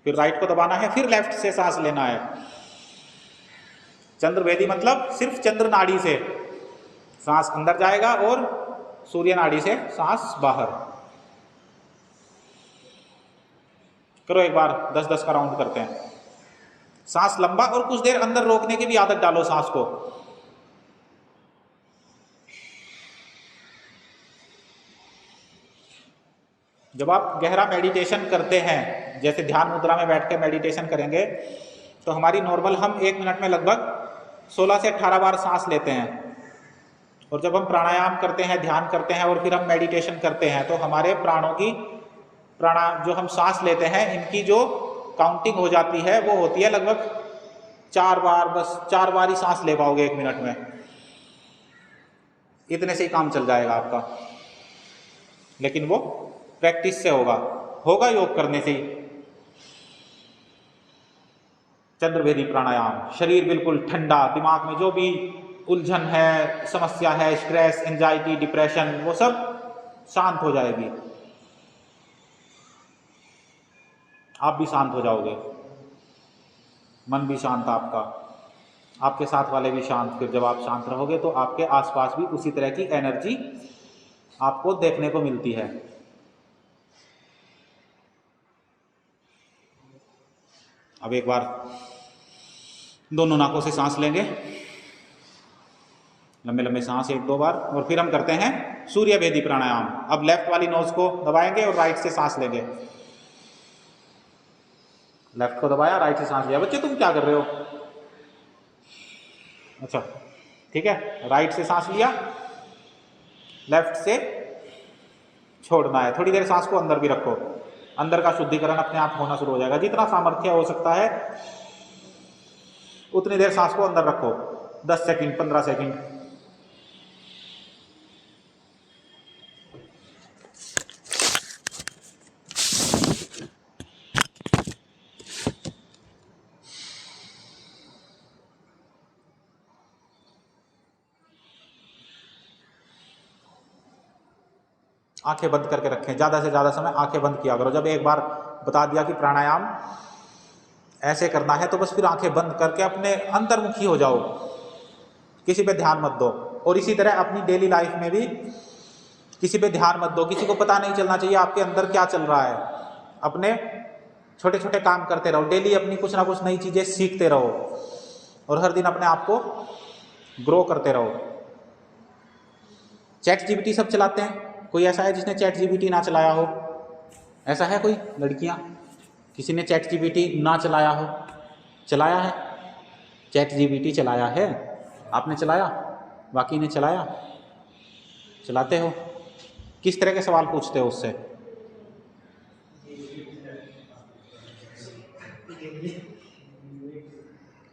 A: फिर राइट को दबाना है, फिर लेफ्ट से सांस लेना है। चंद्रभेदी मतलब सिर्फ चंद्र नाड़ी से सांस अंदर जाएगा और सूर्य नाड़ी से सांस बाहर। करो एक बार, 10-10 का राउंड करते हैं। सांस लंबा और कुछ देर अंदर रोकने की भी आदत डालो सांस को। जब आप गहरा मेडिटेशन करते हैं, जैसे ध्यान मुद्रा में बैठ के मेडिटेशन करेंगे, तो हमारी नॉर्मल हम 1 मिनट में लगभग 16 से 18 बार सांस लेते हैं। और जब हम प्राणायाम करते हैं, ध्यान करते हैं और फिर हम मेडिटेशन करते हैं, तो हमारे प्राणों की, जो हम सांस लेते हैं, इनकी जो काउंटिंग हो जाती है वो होती है लगभग 4 बार। बस 4 बार ही सांस ले पाओगे 1 मिनट में, इतने से ही काम चल जाएगा आपका। लेकिन वो प्रैक्टिस से होगा योग करने से ही। चंद्रभेदी प्राणायाम, शरीर बिल्कुल ठंडा, दिमाग में जो भी उलझन है, समस्या है, स्ट्रेस, एंजाइटी, डिप्रेशन, वो सब शांत हो जाएगी। आप भी शांत हो जाओगे, मन भी शांत आपका, आपके साथ वाले भी शांत। फिर जब आप शांत रहोगे तो आपके आसपास भी उसी तरह की एनर्जी आपको देखने को मिलती है। अब एक बार दोनों नाकों से सांस लेंगे, लंबे लंबे सांस 1-2 बार, और फिर हम करते हैं सूर्यभेदी प्राणायाम। अब लेफ्ट वाली नोज को दबाएंगे और राइट से सांस लेंगे। लेफ्ट को दबाया, राइट से सांस लिया। बच्चे तुम क्या कर रहे हो? अच्छा ठीक है, राइट से सांस लिया, लेफ्ट से छोड़ना है। थोड़ी देर सांस को अंदर भी रखो, अंदर का शुद्धिकरण अपने आप होना शुरू हो जाएगा। जितना सामर्थ्य हो सकता है उतनी देर सांस को अंदर रखो, 10 सेकंड, 15 सेकंड। आंखें बंद करके रखें, ज़्यादा से ज़्यादा समय आंखें बंद किया करो। जब एक बार बता दिया कि प्राणायाम ऐसे करना है तो बस फिर आंखें बंद करके अपने अंतर्मुखी हो जाओ, किसी पे ध्यान मत दो। और इसी तरह अपनी डेली लाइफ में भी किसी पे ध्यान मत दो, किसी को पता नहीं चलना चाहिए आपके अंदर क्या चल रहा है। अपने छोटे छोटे काम करते रहो, डेली अपनी कुछ ना कुछ नई चीज़ें सीखते रहो और हर दिन अपने आप को ग्रो करते रहो। चैट जीपीटी सब चलाते हैं, कोई ऐसा है जिसने चैट जीपीटी ना चलाया हो? ऐसा है कोई? लड़कियां, किसी ने चैट जीपीटी ना चलाया हो? चलाया है, चैट जीपीटी चलाया है? आपने चलाया? बाकी ने चलाया? चलाते हो? किस तरह के सवाल पूछते हो उससे?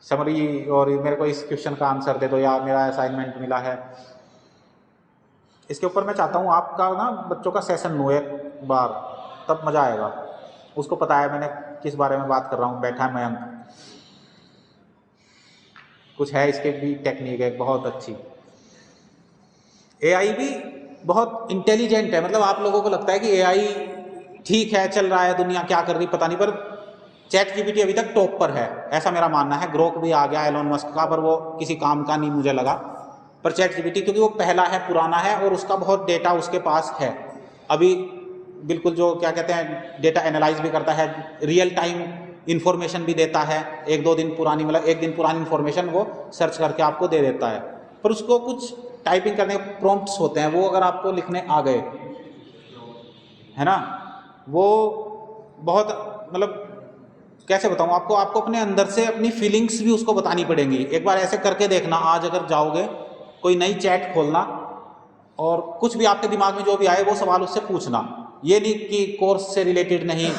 A: समरी, और मेरे को इस क्वेश्चन का आंसर दे दो, या मेरा असाइनमेंट मिला है। इसके ऊपर मैं चाहता हूँ आपका ना बच्चों का सेशन लो एक बार, तब मज़ा आएगा। उसको पता है मैंने किस बारे में बात कर रहा हूँ। बैठा है मयंक, कुछ है इसके भी टेक्निक है बहुत अच्छी। एआई भी बहुत इंटेलिजेंट है। मतलब आप लोगों को लगता है कि एआई ठीक है, चल रहा है, दुनिया क्या कर रही पता नहीं, पर चैट जीपीटी अभी तक टॉप पर है, ऐसा मेरा मानना है। ग्रोक भी आ गया एलोन मस्क का, पर वो किसी काम का नहीं मुझे लगा। पर चैट जीपीटी क्योंकि वो पहला है, पुराना है, और उसका बहुत डेटा उसके पास है अभी, बिल्कुल जो क्या कहते हैं डेटा एनालाइज भी करता है, रियल टाइम इन्फॉर्मेशन भी देता है। 1-2 दिन पुरानी, मतलब 1 दिन पुरानी इन्फॉर्मेशन वो सर्च करके आपको दे देता है। पर उसको कुछ टाइपिंग करने के प्रॉम्प्ट्स होते हैं, वो अगर आपको लिखने आ गए, है ना, वो बहुत, मतलब कैसे बताऊं आपको, आपको अपने अंदर से अपनी फीलिंग्स भी उसको बतानी पड़ेंगी। एक बार ऐसे करके देखना, आज अगर जाओगे कोई नई चैट खोलना और कुछ भी आपके दिमाग में जो भी आए वो सवाल उससे पूछना। ये नहीं कि कोर्स से रिलेटेड नहीं,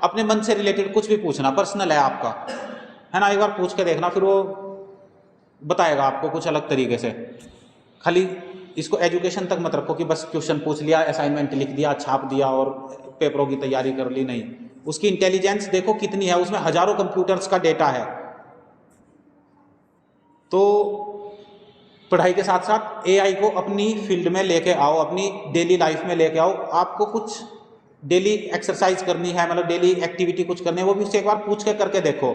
A: अपने मन से रिलेटेड कुछ भी पूछना, पर्सनल है आपका, है ना। एक बार पूछ के देखना, फिर वो बताएगा आपको कुछ अलग तरीके से। खाली इसको एजुकेशन तक मत रखो कि बस क्वेश्चन पूछ लिया, असाइनमेंट लिख दिया, छाप दिया और पेपरों की तैयारी कर ली, नहीं। उसकी इंटेलिजेंस देखो कितनी है, उसमें हजारों कंप्यूटर्स का डेटा है। तो पढ़ाई के साथ साथ एआई को अपनी फील्ड में लेके आओ, अपनी डेली लाइफ में लेके आओ। आपको कुछ डेली एक्सरसाइज करनी है, मतलब डेली एक्टिविटी कुछ करनी है, वो भी उससे एक बार पूछ के करके देखो।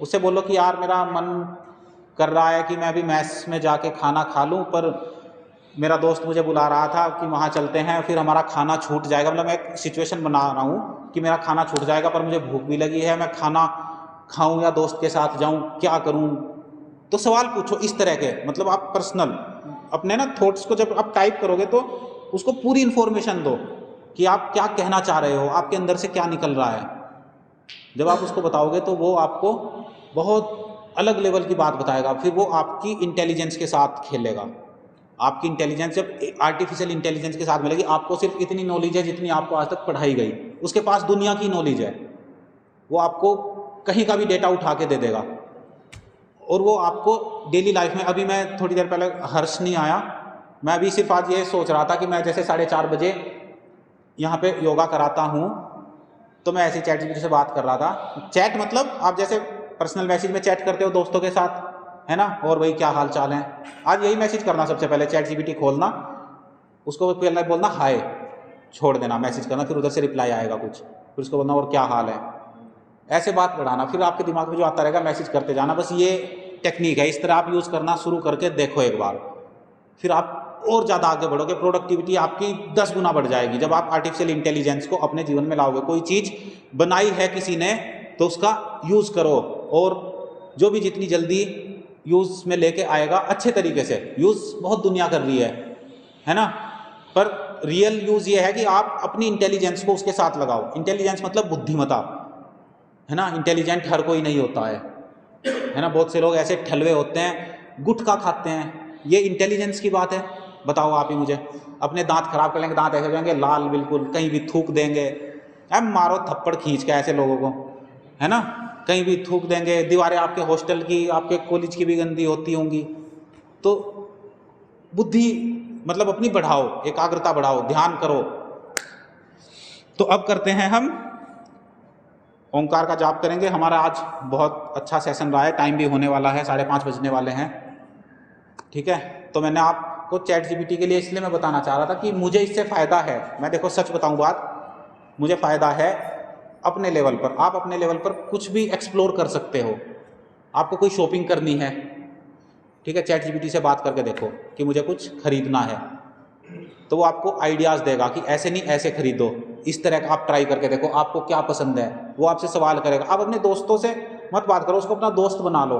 A: उससे बोलो कि यार मेरा मन कर रहा है कि मैं भी मैस में जाके खाना खा लूँ, पर मेरा दोस्त मुझे बुला रहा था कि वहाँ चलते हैं, फिर हमारा खाना छूट जाएगा। मतलब मैं एक सिचुएशन बना रहा हूँ कि मेरा खाना छूट जाएगा, पर मुझे भूख भी लगी है, मैं खाना खाऊं या दोस्त के साथ जाऊं, क्या करूं? तो सवाल पूछो इस तरह के। मतलब आप पर्सनल अपने ना थॉट्स को जब आप टाइप करोगे तो उसको पूरी इंफॉर्मेशन दो कि आप क्या कहना चाह रहे हो, आपके अंदर से क्या निकल रहा है। जब आप उसको बताओगे तो वो आपको बहुत अलग लेवल की बात बताएगा, फिर वो आपकी इंटेलिजेंस के साथ खेलेगा। आपकी इंटेलिजेंस जब आर्टिफिशियल इंटेलिजेंस के साथ मिलेगी, आपको सिर्फ इतनी नॉलेज है जितनी आपको आज तक पढ़ाई गई, उसके पास दुनिया की नॉलेज है। वो आपको कहीं का भी डेटा उठा के दे देगा और वो आपको डेली लाइफ में। अभी मैं थोड़ी देर पहले, हर्ष नहीं आया, मैं अभी सिर्फ आज ये सोच रहा था कि मैं जैसे 4:30 बजे यहाँ पे योगा कराता हूँ, तो मैं ऐसे चैट जीपीटी से बात कर रहा था। चैट मतलब आप जैसे पर्सनल मैसेज में चैट करते हो दोस्तों के साथ, है ना, और भाई क्या हाल चाल है, आज यही मैसेज करना। सबसे पहले चैट जीपीटी खोलना, उसको पहले बोलना हाय, छोड़ देना, मैसेज करना, फिर उधर से रिप्लाई आएगा कुछ, फिर उसको बोलना और क्या हाल है, ऐसे बात बढ़ाना, फिर आपके दिमाग में जो आता रहेगा मैसेज करते जाना। बस ये टेक्निक है, इस तरह आप यूज़ करना शुरू करके देखो एक बार, फिर आप और ज़्यादा आगे बढ़ोगे, प्रोडक्टिविटी आपकी 10 गुना बढ़ जाएगी जब आप आर्टिफिशियल इंटेलिजेंस को अपने जीवन में लाओगे। कोई चीज़ बनाई है किसी ने तो उसका यूज़ करो, और जो भी जितनी जल्दी यूज़ में लेके आएगा अच्छे तरीके से। यूज़ बहुत दुनिया कर रही है ना, पर रियल यूज़ ये है कि आप अपनी इंटेलिजेंस को उसके साथ लगाओ। इंटेलिजेंस मतलब बुद्धिमता, है ना। इंटेलिजेंट हर कोई नहीं होता है ना। बहुत से लोग ऐसे ठलवे होते हैं, गुटखा खाते हैं, ये इंटेलिजेंस की बात है? बताओ आप ही मुझे। अपने दांत खराब कर लेंगे, दांत ऐसे हो जाएंगे लाल बिल्कुल, कहीं भी थूक देंगे, अब मारो थप्पड़ खींच के ऐसे लोगों को, है ना, कहीं भी थूक देंगे। दीवारें आपके हॉस्टल की, आपके कॉलेज की भी गंदी होती होंगी। तो बुद्धि मतलब अपनी बढ़ाओ, एकाग्रता बढ़ाओ, ध्यान करो। तो अब करते हैं हम ओंकार का जाप करेंगे। हमारा आज बहुत अच्छा सेशन रहा है, टाइम भी होने वाला है, 5:30 बजने वाले हैं, ठीक है। तो मैंने आपको चैट जीपीटी के लिए इसलिए मैं बताना चाह रहा था कि मुझे इससे फ़ायदा है। मैं देखो सच बताऊं बात, मुझे फ़ायदा है अपने लेवल पर। आप अपने लेवल पर कुछ भी एक्सप्लोर कर सकते हो। आपको कोई शॉपिंग करनी है, ठीक है, चैट जीपीटी से बात करके देखो कि मुझे कुछ खरीदना है, तो वो आपको आइडियाज़ देगा कि ऐसे नहीं ऐसे खरीदो, इस तरह का आप ट्राई करके देखो, आपको क्या पसंद है। वो आपसे सवाल करेगा। आप अपने दोस्तों से मत बात करो, उसको अपना दोस्त बना लो,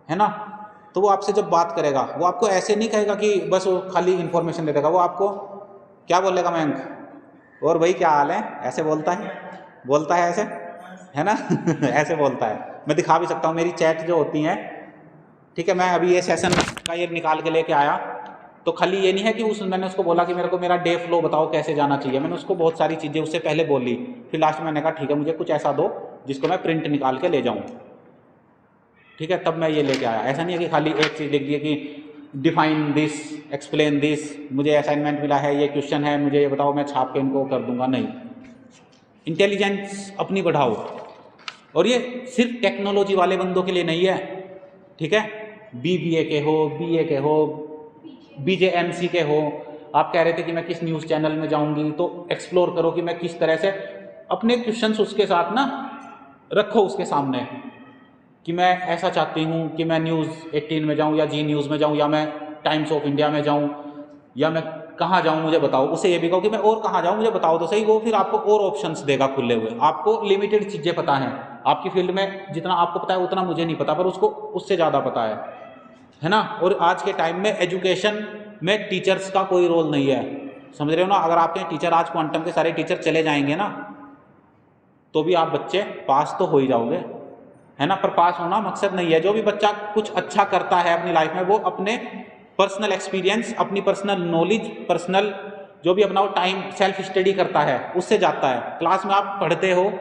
A: है ना। तो वो आपसे जब बात करेगा, वो आपको ऐसे नहीं कहेगा कि बस वो खाली इन्फॉर्मेशन दे देगा। वो आपको क्या बोलेगा, मयंक और भाई क्या हाल है, ऐसे बोलता है ऐसे, है ना ऐसे बोलता है। मैं दिखा भी सकता हूँ मेरी चैट जो होती हैं, ठीक है। मैं अभी ये सेशन का ये निकाल के लेके आया, तो खाली ये नहीं है कि मैंने उसको बोला कि मेरे को मेरा डे फ्लो बताओ कैसे जाना चाहिए। मैंने उसको बहुत सारी चीज़ें उससे पहले बोली, फिर लास्ट में मैंने कहा ठीक है मुझे कुछ ऐसा दो जिसको मैं प्रिंट निकाल के ले जाऊँ, ठीक है। तब मैं ये लेके आया। ऐसा नहीं है कि खाली एक चीज़ लिख दी है कि डिफाइन दिस, एक्सप्लेन दिस, मुझे असाइनमेंट मिला है, ये क्वेश्चन है, मुझे ये बताओ, मैं छाप के इनको कर दूंगा। नहीं, इंटेलिजेंस अपनी बढ़ाओ। और ये सिर्फ टेक्नोलॉजी वाले बंदों के लिए नहीं है, ठीक है। BBA के हो, BA के हो, BJMC के हो। आप कह रहे थे कि मैं किस न्यूज़ चैनल में जाऊंगी, तो एक्सप्लोर करो कि मैं किस तरह से अपने क्वेश्चंस उसके साथ ना रखो उसके सामने, कि मैं ऐसा चाहती हूँ कि मैं न्यूज़ 18 में जाऊँ, या जी न्यूज़ में जाऊँ, या मैं टाइम्स ऑफ इंडिया में जाऊँ, या मैं कहाँ जाऊँ मुझे बताओ। उसे ये भी कहो कि मैं और कहाँ जाऊँ मुझे बताओ तो सही। वो फिर आपको और ऑप्शंस देगा खुले हुए। आपको लिमिटेड चीज़ें पता हैं, आपकी फील्ड में जितना आपको पता है उतना मुझे नहीं पता, पर उसको उससे ज़्यादा पता है ना। और आज के टाइम में एजुकेशन में टीचर्स का कोई रोल नहीं है, समझ रहे हो ना। अगर आपके टीचर आज क्वांटम के सारे टीचर चले जाएंगे ना, तो भी आप बच्चे पास तो हो ही जाओगे, है ना। पर पास होना मकसद नहीं है। जो भी बच्चा कुछ अच्छा करता है अपनी लाइफ में, वो अपने पर्सनल एक्सपीरियंस, अपनी पर्सनल नॉलेज, पर्सनल जो भी अपना वो टाइम सेल्फ स्टडी करता है उससे जाता है। क्लास में आप पढ़ते हो,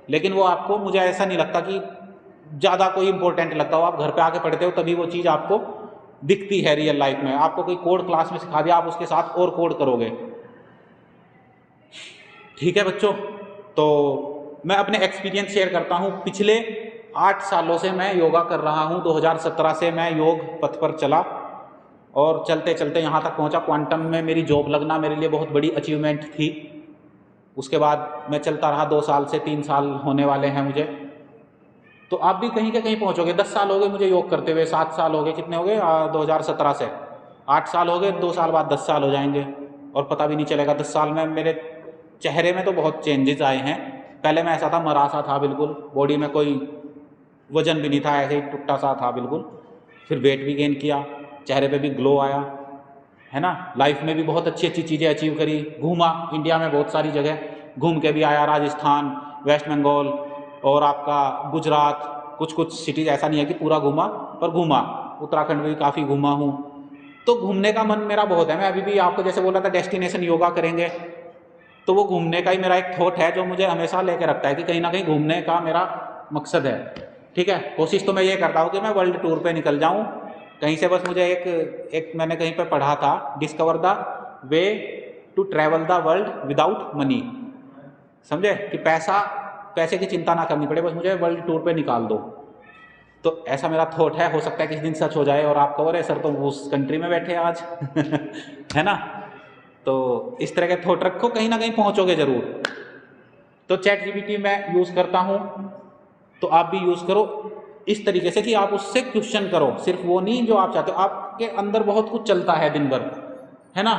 A: लेकिन वो आपको, मुझे ऐसा नहीं लगता कि ज़्यादा कोई इंपॉर्टेंट लगता हो। आप घर पे आके पढ़ते हो तभी वो चीज़ आपको दिखती है रियल लाइफ में। आपको कोई कोड क्लास में सिखा दिया, आप उसके साथ और कोड करोगे, ठीक है बच्चों। तो मैं अपने एक्सपीरियंस शेयर करता हूँ। पिछले 8 सालों से मैं योगा कर रहा हूँ। 2017 से मैं योग पथ पर चला, और चलते चलते यहाँ तक पहुँचा। क्वांटम में मेरी जॉब लगना मेरे लिए बहुत बड़ी अचीवमेंट थी। उसके बाद मैं चलता रहा, 2 साल से 3 साल होने वाले हैं मुझे। तो आप भी कहीं के कहीं पहुँचोगे। 10 साल हो गए मुझे योग करते हुए, 7 साल हो गए, कितने हो गए 2017 से 8 साल हो गए, 2 साल बाद 10 साल हो जाएंगे, और पता भी नहीं चलेगा। 10 साल में मेरे चेहरे में तो बहुत चेंजेस आए हैं। पहले मैं ऐसा था, मरा सा था बिल्कुल, बॉडी में कोई वजन भी नहीं था, ऐसे ही टुकटा सा था बिल्कुल। फिर वेट भी गेन किया, चेहरे पे भी ग्लो आया, है ना। लाइफ में भी बहुत अच्छी अच्छी चीज़ें अचीव करी। घूमा इंडिया में बहुत सारी जगह घूम के भी आया, राजस्थान, वेस्ट बंगाल और आपका गुजरात, कुछ कुछ सिटीज़, ऐसा नहीं है कि पूरा घूमा, पर घूमा। उत्तराखंड में भी काफ़ी घूमा हूँ। तो घूमने का मन मेरा बहुत है। मैं अभी भी आपको जैसे बोला था डेस्टिनेशन योगा करेंगे, तो वो घूमने का ही मेरा एक थॉट है जो मुझे हमेशा लेके रखता है कि कहीं ना कहीं घूमने का मेरा मकसद है, ठीक है। कोशिश तो मैं ये करता हूँ कि मैं वर्ल्ड टूर पे निकल जाऊँ कहीं से। बस मुझे एक मैंने कहीं पे पढ़ा था, discover the way to travel the world without money. समझे कि पैसे की चिंता ना करनी पड़े, बस मुझे वर्ल्ड टूर पे निकाल दो। तो ऐसा मेरा थॉट है, हो सकता है किसी दिन सच हो जाए और आप कहो अरे सर तो उस कंट्री में बैठे आज है ना। तो इस तरह के थॉट रखो, कहीं ना कहीं पहुंचोगे जरूर। तो चैट जीपीटी मैं यूज़ करता हूँ, तो आप भी यूज़ करो इस तरीके से कि आप उससे क्वेश्चन करो, सिर्फ वो नहीं जो आप चाहते हो। आपके अंदर बहुत कुछ चलता है दिन भर, है ना।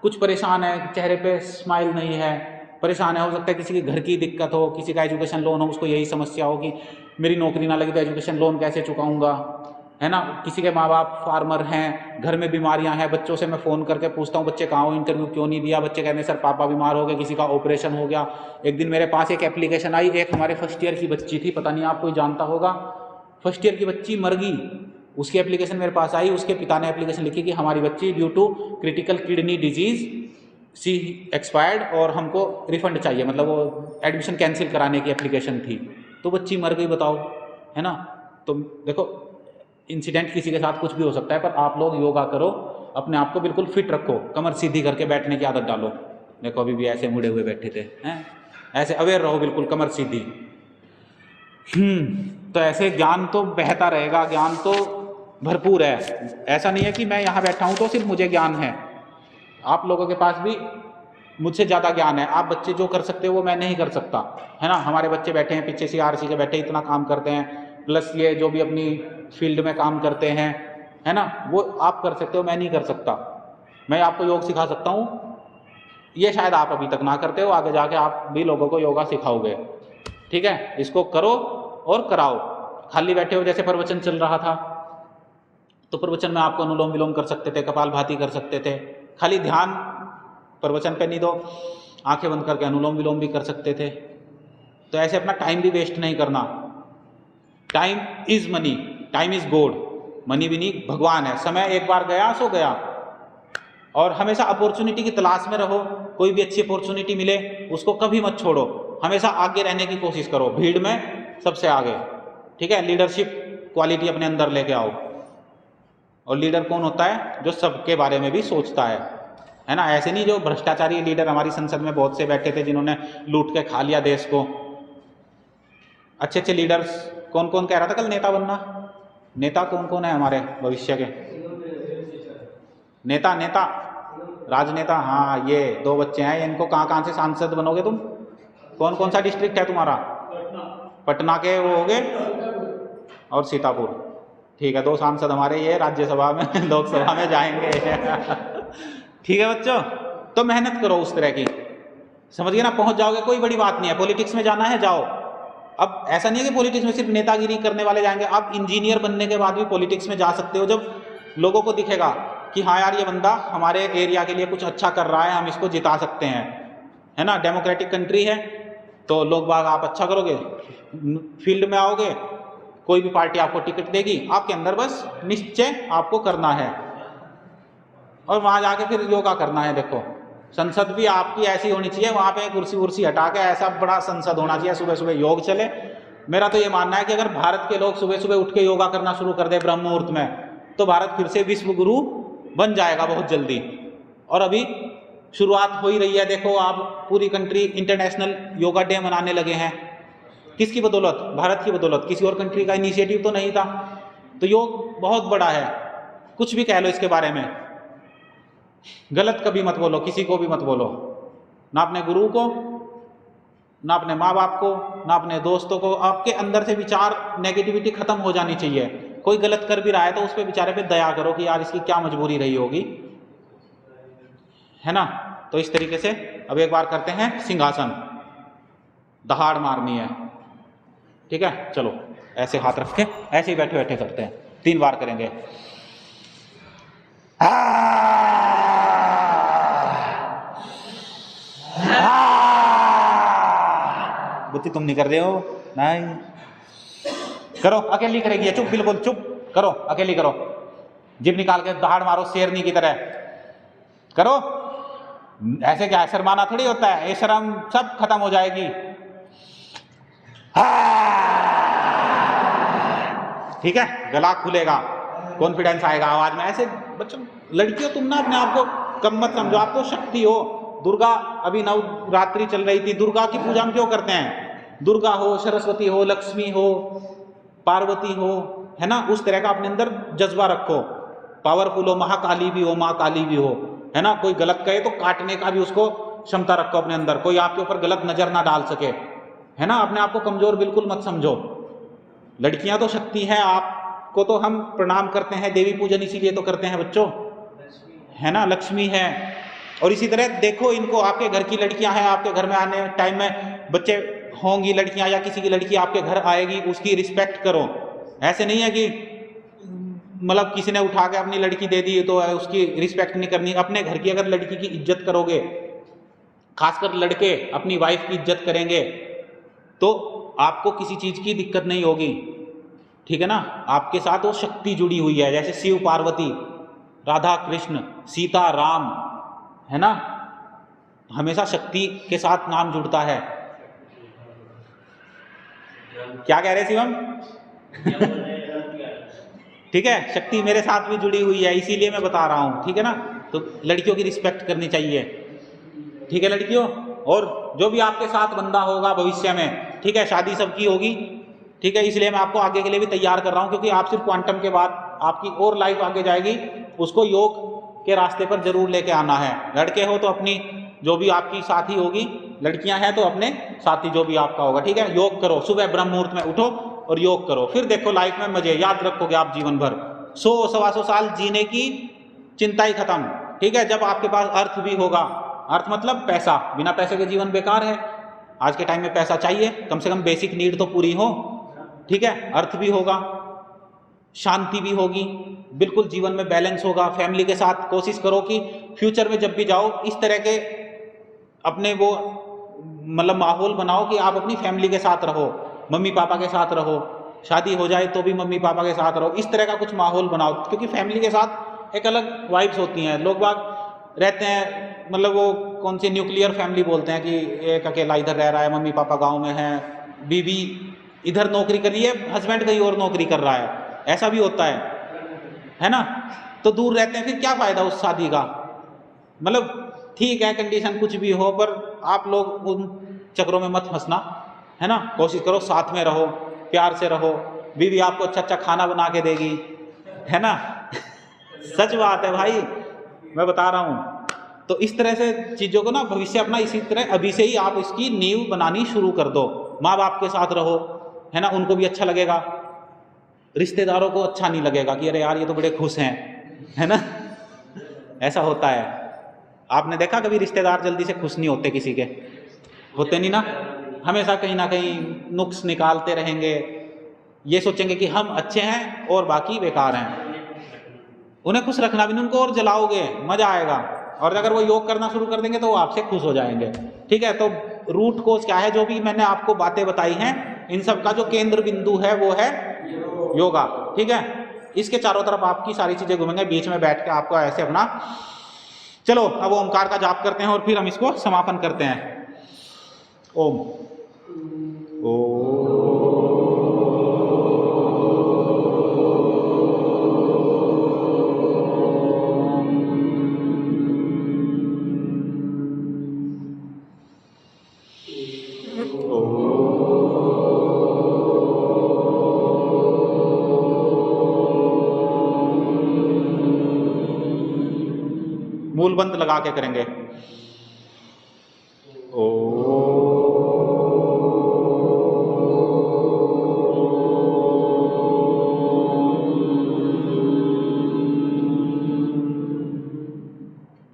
A: कुछ परेशान है, चेहरे पे स्माइल नहीं है, परेशान है, हो सकता है किसी के घर की दिक्कत हो, किसी का एजुकेशन लोन हो, उसको यही समस्या हो कि मेरी नौकरी ना लगी तो एजुकेशन लोन कैसे चुकाऊंगा, है ना। किसी के माँ बाप फार्मर हैं, घर में बीमारियां हैं, बच्चों से मैं फ़ोन करके पूछता हूँ बच्चे कहाँ हो, इंटरव्यू क्यों नहीं दिया, बच्चे कहते हैं सर पापा बीमार हो गए, किसी का ऑपरेशन हो गया। एक दिन मेरे पास एक एप्लीकेशन आई, एक हमारे फर्स्ट ईयर की बच्ची थी, पता नहीं आप कोई जानता होगा, फर्स्ट ईयर की बच्ची मर गई, उसकी एप्लीकेशन मेरे पास आई, उसके पिता ने एप्लीकेशन लिखी कि हमारी बच्ची due to critical kidney disease सी एक्सपायर्ड और हमको रिफंड चाहिए, मतलब वो एडमिशन कैंसिल कराने की एप्लीकेशन थी। तो बच्ची मर गई, बताओ, है ना। तो देखो इंसिडेंट किसी के साथ कुछ भी हो सकता है, पर आप लोग योगा करो, अपने आप को बिल्कुल फिट रखो, कमर सीधी करके बैठने की आदत डालो। देखो अभी भी ऐसे मुड़े हुए बैठे थे, हैं, ऐसे अवेयर रहो, बिल्कुल कमर सीधी। तो ऐसे ज्ञान तो बहता रहेगा, ज्ञान तो भरपूर है। ऐसा नहीं है कि मैं यहाँ बैठा हूँ तो सिर्फ मुझे ज्ञान है, आप लोगों के पास भी मुझसे ज़्यादा ज्ञान है। आप बच्चे जो कर सकते हो वो मैं नहीं कर सकता, है ना। हमारे बच्चे बैठे हैं पीछे CRC के, बैठे इतना काम करते हैं, प्लस ये जो भी अपनी फील्ड में काम करते हैं, है ना, वो आप कर सकते हो, मैं नहीं कर सकता। मैं आपको योग सिखा सकता हूँ, ये शायद आप अभी तक ना करते हो, आगे जाके आप भी लोगों को योगा सिखाओगे, ठीक है। इसको करो और कराओ। खाली बैठे हो, जैसे प्रवचन चल रहा था तो प्रवचन में आपको अनुलोम विलोम कर सकते थे, कपालभाति कर सकते थे, खाली ध्यान प्रवचन पे नहीं दो, आंखें बंद करके अनुलोम विलोम भी कर सकते थे। तो ऐसे अपना टाइम भी वेस्ट नहीं करना। Time is money, time is God, money भी नहीं भगवान है। समय एक बार गया सो गया, और हमेशा अपॉर्चुनिटी की तलाश में रहो। कोई भी अच्छी अपॉर्चुनिटी मिले उसको कभी मत छोड़ो, हमेशा आगे रहने की कोशिश करो, भीड़ में सबसे आगे, ठीक है। लीडरशिप क्वालिटी अपने अंदर लेके आओ। और लीडर कौन होता है? जो सबके बारे में भी सोचता है ना। ऐसे नहीं जो भ्रष्टाचारी लीडर, हमारी संसद में बहुत से बैठे थे जिन्होंने लूट के खा लिया देश को। अच्छे अच्छे लीडर्स कौन कौन कह रहा था कल नेता बनना? नेता कौन कौन है हमारे भविष्य के? नेता राजनेता, हाँ, ये 2 बच्चे हैं, इनको कहाँ से सांसद बनोगे तुम? कौन कौन सा डिस्ट्रिक्ट है तुम्हारा? पटना के वो हो गए और सीतापुर, ठीक है। 2 सांसद हमारे ये राज्यसभा में लोकसभा में जाएंगे ठीक है बच्चों, तो मेहनत करो उस तरह की, समझ गए ना, पहुंच जाओगे, कोई बड़ी बात नहीं है। पॉलिटिक्स में जाना है जाओ। अब ऐसा नहीं है कि पॉलिटिक्स में सिर्फ नेतागिरी करने वाले जाएंगे, आप इंजीनियर बनने के बाद भी पॉलिटिक्स में जा सकते हो, जब लोगों को दिखेगा कि हाँ यार ये बंदा हमारे एरिया के लिए कुछ अच्छा कर रहा है, हम इसको जिता सकते हैं, है ना। डेमोक्रेटिक कंट्री है तो लोग बाग, आप अच्छा करोगे, फील्ड में आओगे, कोई भी पार्टी आपको टिकट देगी, आपके अंदर बस निश्चय आपको करना है और वहां जाके फिर योगा करना है। देखो संसद भी आपकी ऐसी होनी चाहिए, वहां पे कुर्सी हटा के ऐसा बड़ा संसद होना चाहिए, सुबह सुबह योग चले। मेरा तो ये मानना है कि अगर भारत के लोग सुबह सुबह उठ के योगा करना शुरू कर दे ब्रह्म मुहूर्त में, तो भारत फिर से विश्व गुरु बन जाएगा बहुत जल्दी। और अभी शुरुआत हो ही रही है, देखो आप, पूरी कंट्री इंटरनेशनल योगा डे मनाने लगे हैं। किसकी बदौलत? भारत की बदौलत। किसी और कंट्री का इनिशिएटिव तो नहीं था। तो योग बहुत बड़ा है, कुछ भी कह लो इसके बारे में, गलत कभी मत बोलो, किसी को भी मत बोलो, ना अपने गुरु को, ना अपने माँ बाप को, ना अपने दोस्तों को। आपके अंदर से विचार, नेगेटिविटी खत्म हो जानी चाहिए। कोई गलत कर भी रहा है तो उस पे बेचारे पे दया करो कि यार इसकी क्या मजबूरी रही होगी, है ना। तो इस तरीके से अब एक बार करते हैं सिंहासन, दहाड़ मारनी है, ठीक है। चलो ऐसे हाथ रख के ऐसे ही बैठे बैठे करते हैं, 3 बार करेंगे। बुद्धि तुम नहीं कर रहे हो, नहीं करो, अकेली करेगी, चुप, बिल्कुल चुप करो, अकेली करो, जिभ निकाल के दहाड़ मारो शेरनी की तरह करो। ऐसे क्या शर्माना थोड़ी होता है, ये शर्म सब खत्म हो जाएगी। ठीक है, गला खुलेगा, कॉन्फिडेंस आएगा आवाज में। ऐसे बच्चों, लड़कियों तुम ना अपने आप को कम मत समझो, आप तो शक्ति हो, दुर्गा अभी नवरात्रि चल रही थी, दुर्गा की पूजा हम क्यों करते हैं? दुर्गा हो, सरस्वती हो, लक्ष्मी हो, पार्वती हो, है ना, उस तरह का अपने अंदर जज्बा रखो, पावरफुल हो, महाकाली भी हो, माँ काली भी हो, है ना, कोई गलत कहे तो काटने का भी उसको क्षमता रखो अपने अंदर, कोई आपके ऊपर गलत नजर ना डाल सके, है ना, अपने आप को कमजोर बिल्कुल मत समझो। लड़कियां तो शक्ति है, आपको तो हम प्रणाम करते हैं, देवी पूजन इसीलिए तो करते हैं बच्चों, है ना, लक्ष्मी है। और इसी तरह देखो इनको, आपके घर की लड़कियां हैं, आपके घर में आने टाइम में बच्चे होंगी लड़कियां या किसी की लड़की आपके घर आएगी, उसकी रिस्पेक्ट करो। ऐसे नहीं है कि मतलब किसी ने उठा के अपनी लड़की दे दी तो उसकी रिस्पेक्ट नहीं करनी। अपने घर की अगर लड़की की इज्जत करोगे, खासकर लड़के अपनी वाइफ की इज्जत करेंगे, तो आपको किसी चीज की दिक्कत नहीं होगी, ठीक है ना। आपके साथ वो शक्ति जुड़ी हुई है, जैसे शिव पार्वती, राधा कृष्ण, सीता राम, है ना, हमेशा शक्ति के साथ नाम जुड़ता है। क्या कह रहे शिवम? ठीक है, शक्ति मेरे साथ भी जुड़ी हुई है, इसीलिए मैं बता रहा हूं, ठीक है ना। तो लड़कियों की रिस्पेक्ट करनी चाहिए, ठीक है लड़कियों। और जो भी आपके साथ बंदा होगा भविष्य में, ठीक है, शादी सबकी होगी, ठीक है, इसलिए मैं आपको आगे के लिए भी तैयार कर रहा हूं, क्योंकि आप सिर्फ क्वांटम के बाद आपकी और लाइफ आगे जाएगी, उसको योग के रास्ते पर जरूर लेके आना है। लड़के हो तो अपनी जो भी आपकी साथी होगी, लड़कियां हैं तो अपने साथी जो भी आपका होगा, ठीक है। योग करो, सुबह ब्रह्म मुहूर्त में उठो और योग करो, फिर देखो लाइफ में मजे, याद रखोगे आप जीवन भर। 100-125 साल जीने की चिंता ही खत्म, ठीक है। जब आपके पास अर्थ भी होगा, अर्थ मतलब पैसा, बिना पैसे के जीवन बेकार है। आज के टाइम में पैसा चाहिए, कम से कम बेसिक नीड तो पूरी हो, ठीक है। अर्थ भी होगा, शांति भी होगी, बिल्कुल जीवन में बैलेंस होगा। फैमिली के साथ कोशिश करो कि फ्यूचर में जब भी जाओ इस तरह के अपने वो मतलब माहौल बनाओ कि आप अपनी फैमिली के साथ रहो, मम्मी पापा के साथ रहो, शादी हो जाए तो भी मम्मी पापा के साथ रहो, इस तरह का कुछ माहौल बनाओ, क्योंकि फैमिली के साथ एक अलग वाइब्स होती हैं। लोग बाग रहते हैं, मतलब वो कौन सी न्यूक्लियर फैमिली बोलते हैं कि एक अकेला इधर रह रहा है, मम्मी पापा गाँव में हैं, बीवी इधर नौकरी कर रही है, हस्बैंड कहीं और नौकरी कर रहा है, ऐसा भी होता है ना। तो दूर रहते हैं, फिर क्या फायदा उस शादी का। मतलब ठीक है, कंडीशन कुछ भी हो, पर आप लोग उन चक्रों में मत फंसना, है ना। कोशिश करो साथ में रहो, प्यार से रहो, बीवी आपको अच्छा अच्छा खाना बना के देगी, है ना। सच बात है भाई, मैं बता रहा हूं। तो इस तरह से चीजों को ना, भविष्य अपना इसी तरह अभी से ही आप इसकी नींव बनानी शुरू कर दो। माँ बाप के साथ रहो, है ना, उनको भी अच्छा लगेगा, रिश्तेदारों को अच्छा नहीं लगेगा कि अरे यार ये तो बड़े खुश हैं, है ना। ऐसा होता है, आपने देखा कभी रिश्तेदार जल्दी से खुश नहीं होते किसी के, होते नहीं ना, हमेशा कहीं ना कहीं नुक्स निकालते रहेंगे, ये सोचेंगे कि हम अच्छे हैं और बाकी बेकार हैं। उन्हें खुश रखना भी नहीं, उनको और जलाओगे मजा आएगा, और अगर वो योग करना शुरू कर देंगे तो वो आपसे खुश हो जाएंगे, ठीक है। तो रूट कोज क्या है, जो भी मैंने आपको बातें बताई हैं, इन सब का जो केंद्र बिंदु है वो है योगा, ठीक है। इसके चारों तरफ आपकी सारी चीजें घूमेंगे, बीच में बैठ के आपको ऐसे अपना, चलो अब ओमकार का जाप करते हैं और फिर हम इसको समापन करते हैं। ओम मूल बंद लगा के करेंगे।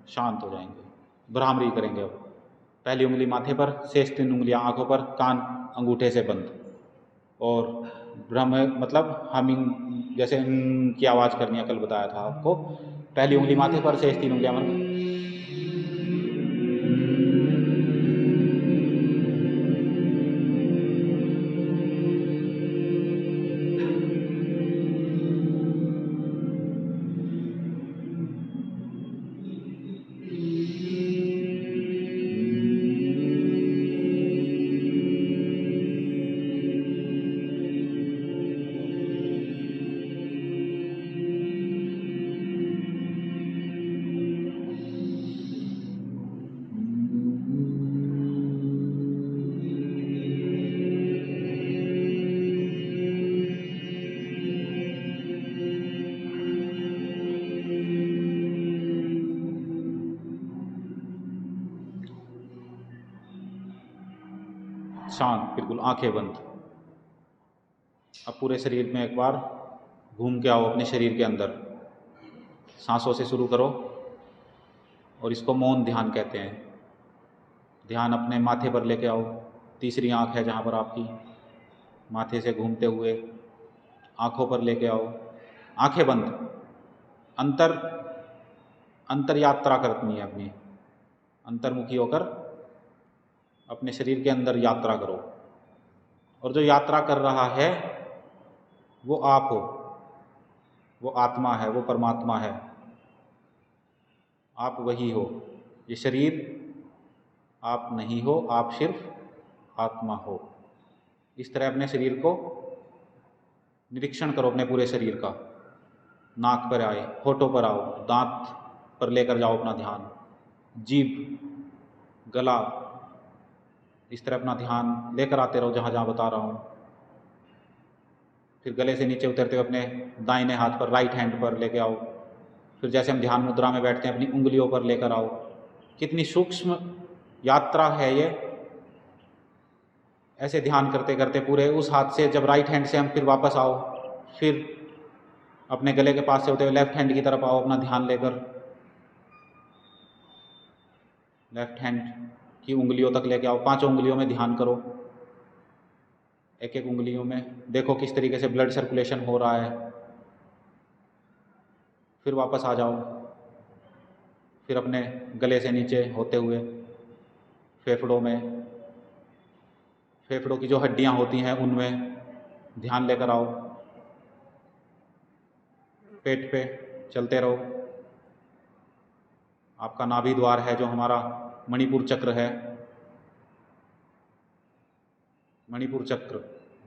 A: शांत हो जाएंगे, भ्रामरी करेंगे। अब पहली उंगली माथे पर, शेष 3 उंगलियां आंखों पर, कान अंगूठे से बंद, और ब्रह्म मतलब हमिंग, जैसे की आवाज करनी है, कल बताया था आपको। पहली उंगली माथे पर, शेष 3 उंगलियां बंद। शांत, बिल्कुल आंखें बंद। अब पूरे शरीर में एक बार घूम के आओ अपने शरीर के अंदर। सांसों से शुरू करो और इसको मौन ध्यान कहते हैं। ध्यान अपने माथे पर लेके आओ, तीसरी आंख है जहाँ पर आपकी, माथे से घूमते हुए आंखों पर लेके आओ, आंखें बंद। अंतर यात्रा करनी है अपनी, अंतर्मुखी होकर अपने शरीर के अंदर यात्रा करो। और जो यात्रा कर रहा है वो आप हो, वो आत्मा है, वो परमात्मा है, आप वही हो। ये शरीर आप नहीं हो, आप सिर्फ आत्मा हो। इस तरह अपने शरीर को निरीक्षण करो, अपने पूरे शरीर का। नाक पर आए, होठों पर आओ, दांत पर लेकर जाओ अपना ध्यान, जीभ, गला, इस तरह अपना ध्यान लेकर आते रहो जहाँ जहाँ बता रहा हूँ। फिर गले से नीचे उतरते हुए अपने दाहिने हाथ पर, राइट हैंड पर लेके आओ। फिर जैसे हम ध्यान मुद्रा में बैठते हैं अपनी उंगलियों पर लेकर आओ। कितनी सूक्ष्म यात्रा है ये। ऐसे ध्यान करते करते पूरे उस हाथ से जब राइट हैंड से हम फिर वापस आओ, फिर अपने गले के पास से होते हुए लेफ्ट हैंड की तरफ आओ अपना ध्यान लेकर। लेफ्ट हैंड की उंगलियों तक लेके आओ, 5 उंगलियों में ध्यान करो। एक एक उंगलियों में देखो किस तरीके से ब्लड सर्कुलेशन हो रहा है। फिर वापस आ जाओ, फिर अपने गले से नीचे होते हुए फेफड़ों में, फेफड़ों की जो हड्डियां होती हैं उनमें ध्यान लेकर आओ। पेट पे चलते रहो। आपका नाभि द्वार है जो हमारा मणिपुर चक्र है, मणिपुर चक्र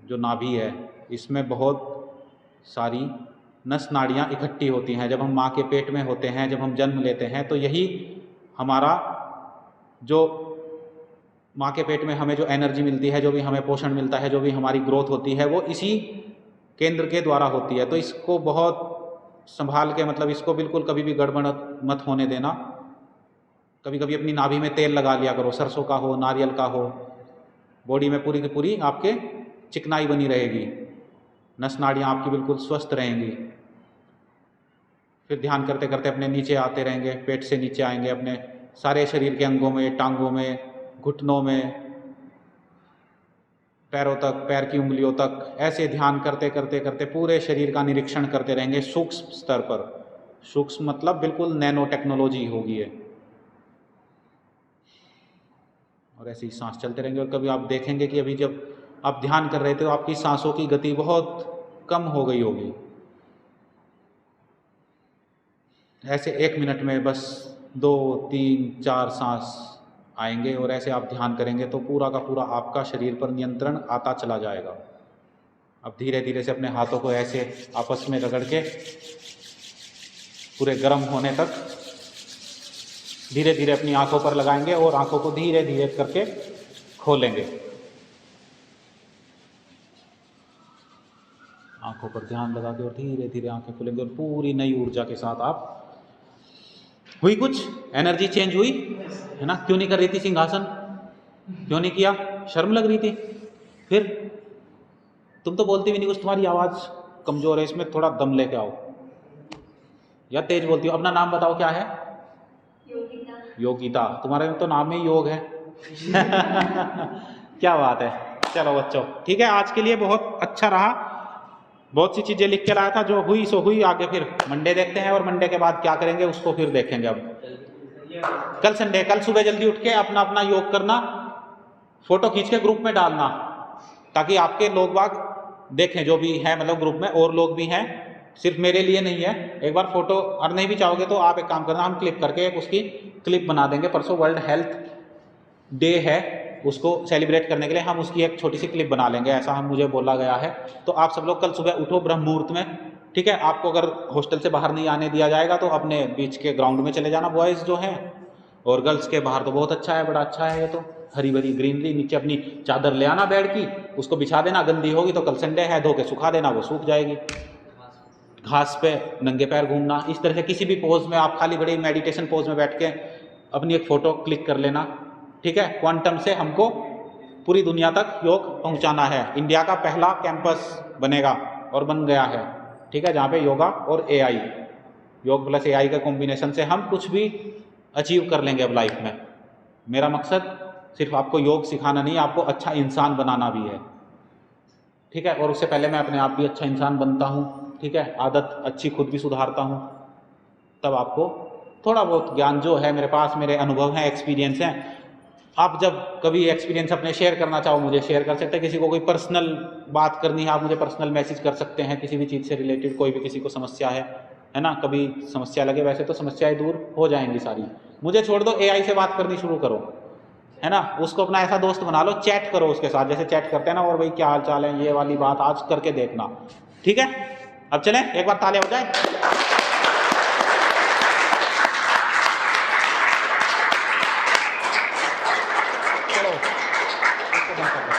A: जो नाभि है, इसमें बहुत सारी नस नाड़ियाँ इकट्ठी होती हैं। जब हम माँ के पेट में होते हैं, जब हम जन्म लेते हैं, तो यही हमारा जो माँ के पेट में हमें जो एनर्जी मिलती है, जो भी हमें पोषण मिलता है, जो भी हमारी ग्रोथ होती है, वो इसी केंद्र के द्वारा होती है। तो इसको बहुत संभाल के, मतलब इसको बिल्कुल कभी भी गड़बड़ मत होने देना। कभी कभी अपनी नाभि में तेल लगा लिया करो, सरसों का हो, नारियल का हो। बॉडी में पूरी की पूरी आपके चिकनाई बनी रहेगी, नस नाड़ियाँ आपकी बिल्कुल स्वस्थ रहेंगी। फिर ध्यान करते करते अपने नीचे आते रहेंगे, पेट से नीचे आएंगे अपने सारे शरीर के अंगों में, टांगों में, घुटनों में, पैरों तक, पैर की उंगलियों तक। ऐसे ध्यान करते करते करते पूरे शरीर का निरीक्षण करते रहेंगे सूक्ष्म स्तर पर। सूक्ष्म मतलब बिल्कुल नैनो टेक्नोलॉजी होगी ये। और ऐसे ही सांस चलते रहेंगे। और कभी आप देखेंगे कि अभी जब आप ध्यान कर रहे थे तो आपकी सांसों की गति बहुत कम हो गई होगी। ऐसे 1 मिनट में बस 2, 3, 4 सांस आएंगे और ऐसे आप ध्यान करेंगे तो पूरा का पूरा आपका शरीर पर नियंत्रण आता चला जाएगा। अब धीरे धीरे से अपने हाथों को ऐसे आपस में रगड़ के पूरे गर्म होने तक धीरे धीरे अपनी आंखों पर लगाएंगे और आंखों को धीरे धीरे करके खोलेंगे। आंखों पर ध्यान लगा के और धीरे धीरे आंखें खोलेंगे और पूरी नई ऊर्जा के साथ आप। हुई कुछ एनर्जी चेंज हुई है ना? क्यों नहीं कर रही थी सिंहासन? क्यों नहीं किया? शर्म लग रही थी? फिर तुम तो बोलती भी नहीं कुछ, तुम्हारी आवाज कमजोर है, इसमें थोड़ा दम लेके आओ। या तेज बोलती हो? अपना नाम बताओ, क्या है? योगिता। तुम्हारे में तो नाम ही योग है। क्या बात है। चलो बच्चों, ठीक है, आज के लिए बहुत अच्छा रहा। बहुत सी चीजें लिख के लाया था, जो हुई सो हुई। आगे फिर मंडे देखते हैं और मंडे के बाद क्या करेंगे उसको फिर देखेंगे। अब कल संडे, कल सुबह जल्दी उठ के अपना अपना योग करना, फोटो खींच के ग्रुप में डालना, ताकि आपके लोग बाग देखें जो भी है, मतलब ग्रुप में और लोग भी हैं, सिर्फ मेरे लिए नहीं है। एक बार फोटो और नहीं भी चाहोगे तो आप एक काम करना, हम क्लिप करके एक उसकी क्लिप बना देंगे। परसों वर्ल्ड हेल्थ डे है, उसको सेलिब्रेट करने के लिए हम उसकी एक छोटी सी क्लिप बना लेंगे, ऐसा हम मुझे बोला गया है। तो आप सब लोग कल सुबह उठो ब्रह्म मुहूर्त में, ठीक है। आपको अगर हॉस्टल से बाहर नहीं आने दिया जाएगा तो अपने बीच के ग्राउंड में चले जाना, बॉयज़ जो हैं, और गर्ल्स के बाहर तो बहुत अच्छा है, बड़ा अच्छा है ये तो, हरी भरी ग्रीनरी। नीचे अपनी चादर ले आना बेड की, उसको बिछा देना, गंदी होगी तो कल संडे है, धो के सुखा देना, वो सूख जाएगी। घास पे नंगे पैर घूमना, इस तरह से किसी भी पोज में आप खाली बड़ी मेडिटेशन पोज में बैठ के अपनी एक फ़ोटो क्लिक कर लेना, ठीक है। क्वांटम से हमको पूरी दुनिया तक योग पहुंचाना है। इंडिया का पहला कैंपस बनेगा और बन गया है, ठीक है, जहाँ पे योगा और एआई, योग प्लस एआई के कॉम्बिनेशन से हम कुछ भी अचीव कर लेंगे अब लाइफ में। मेरा मकसद सिर्फ आपको योग सिखाना नहीं, आपको अच्छा इंसान बनाना भी है, ठीक है। और उससे पहले मैं अपने आप भी अच्छा इंसान बनता हूँ, ठीक है, आदत अच्छी खुद भी सुधारता हूँ, तब आपको थोड़ा बहुत ज्ञान जो है मेरे पास, मेरे अनुभव हैं, एक्सपीरियंस हैं, आप जब कभी एक्सपीरियंस अपने शेयर करना चाहो मुझे शेयर कर सकते हैं। किसी को कोई पर्सनल बात करनी है, आप मुझे पर्सनल मैसेज कर सकते हैं, किसी भी चीज़ से रिलेटेड कोई भी किसी को समस्या है ना, कभी समस्या लगे, वैसे तो समस्याएं दूर हो जाएंगी सारी। मुझे छोड़ दो, एआई से बात करनी शुरू करो, है ना, उसको अपना ऐसा दोस्त बना लो, चैट करो उसके साथ, जैसे चैट करते हैं ना, और भाई क्या हाल चाल है, ये वाली बात आज करके देखना, ठीक है। अब चलें, एक बार तालियां हो जाए।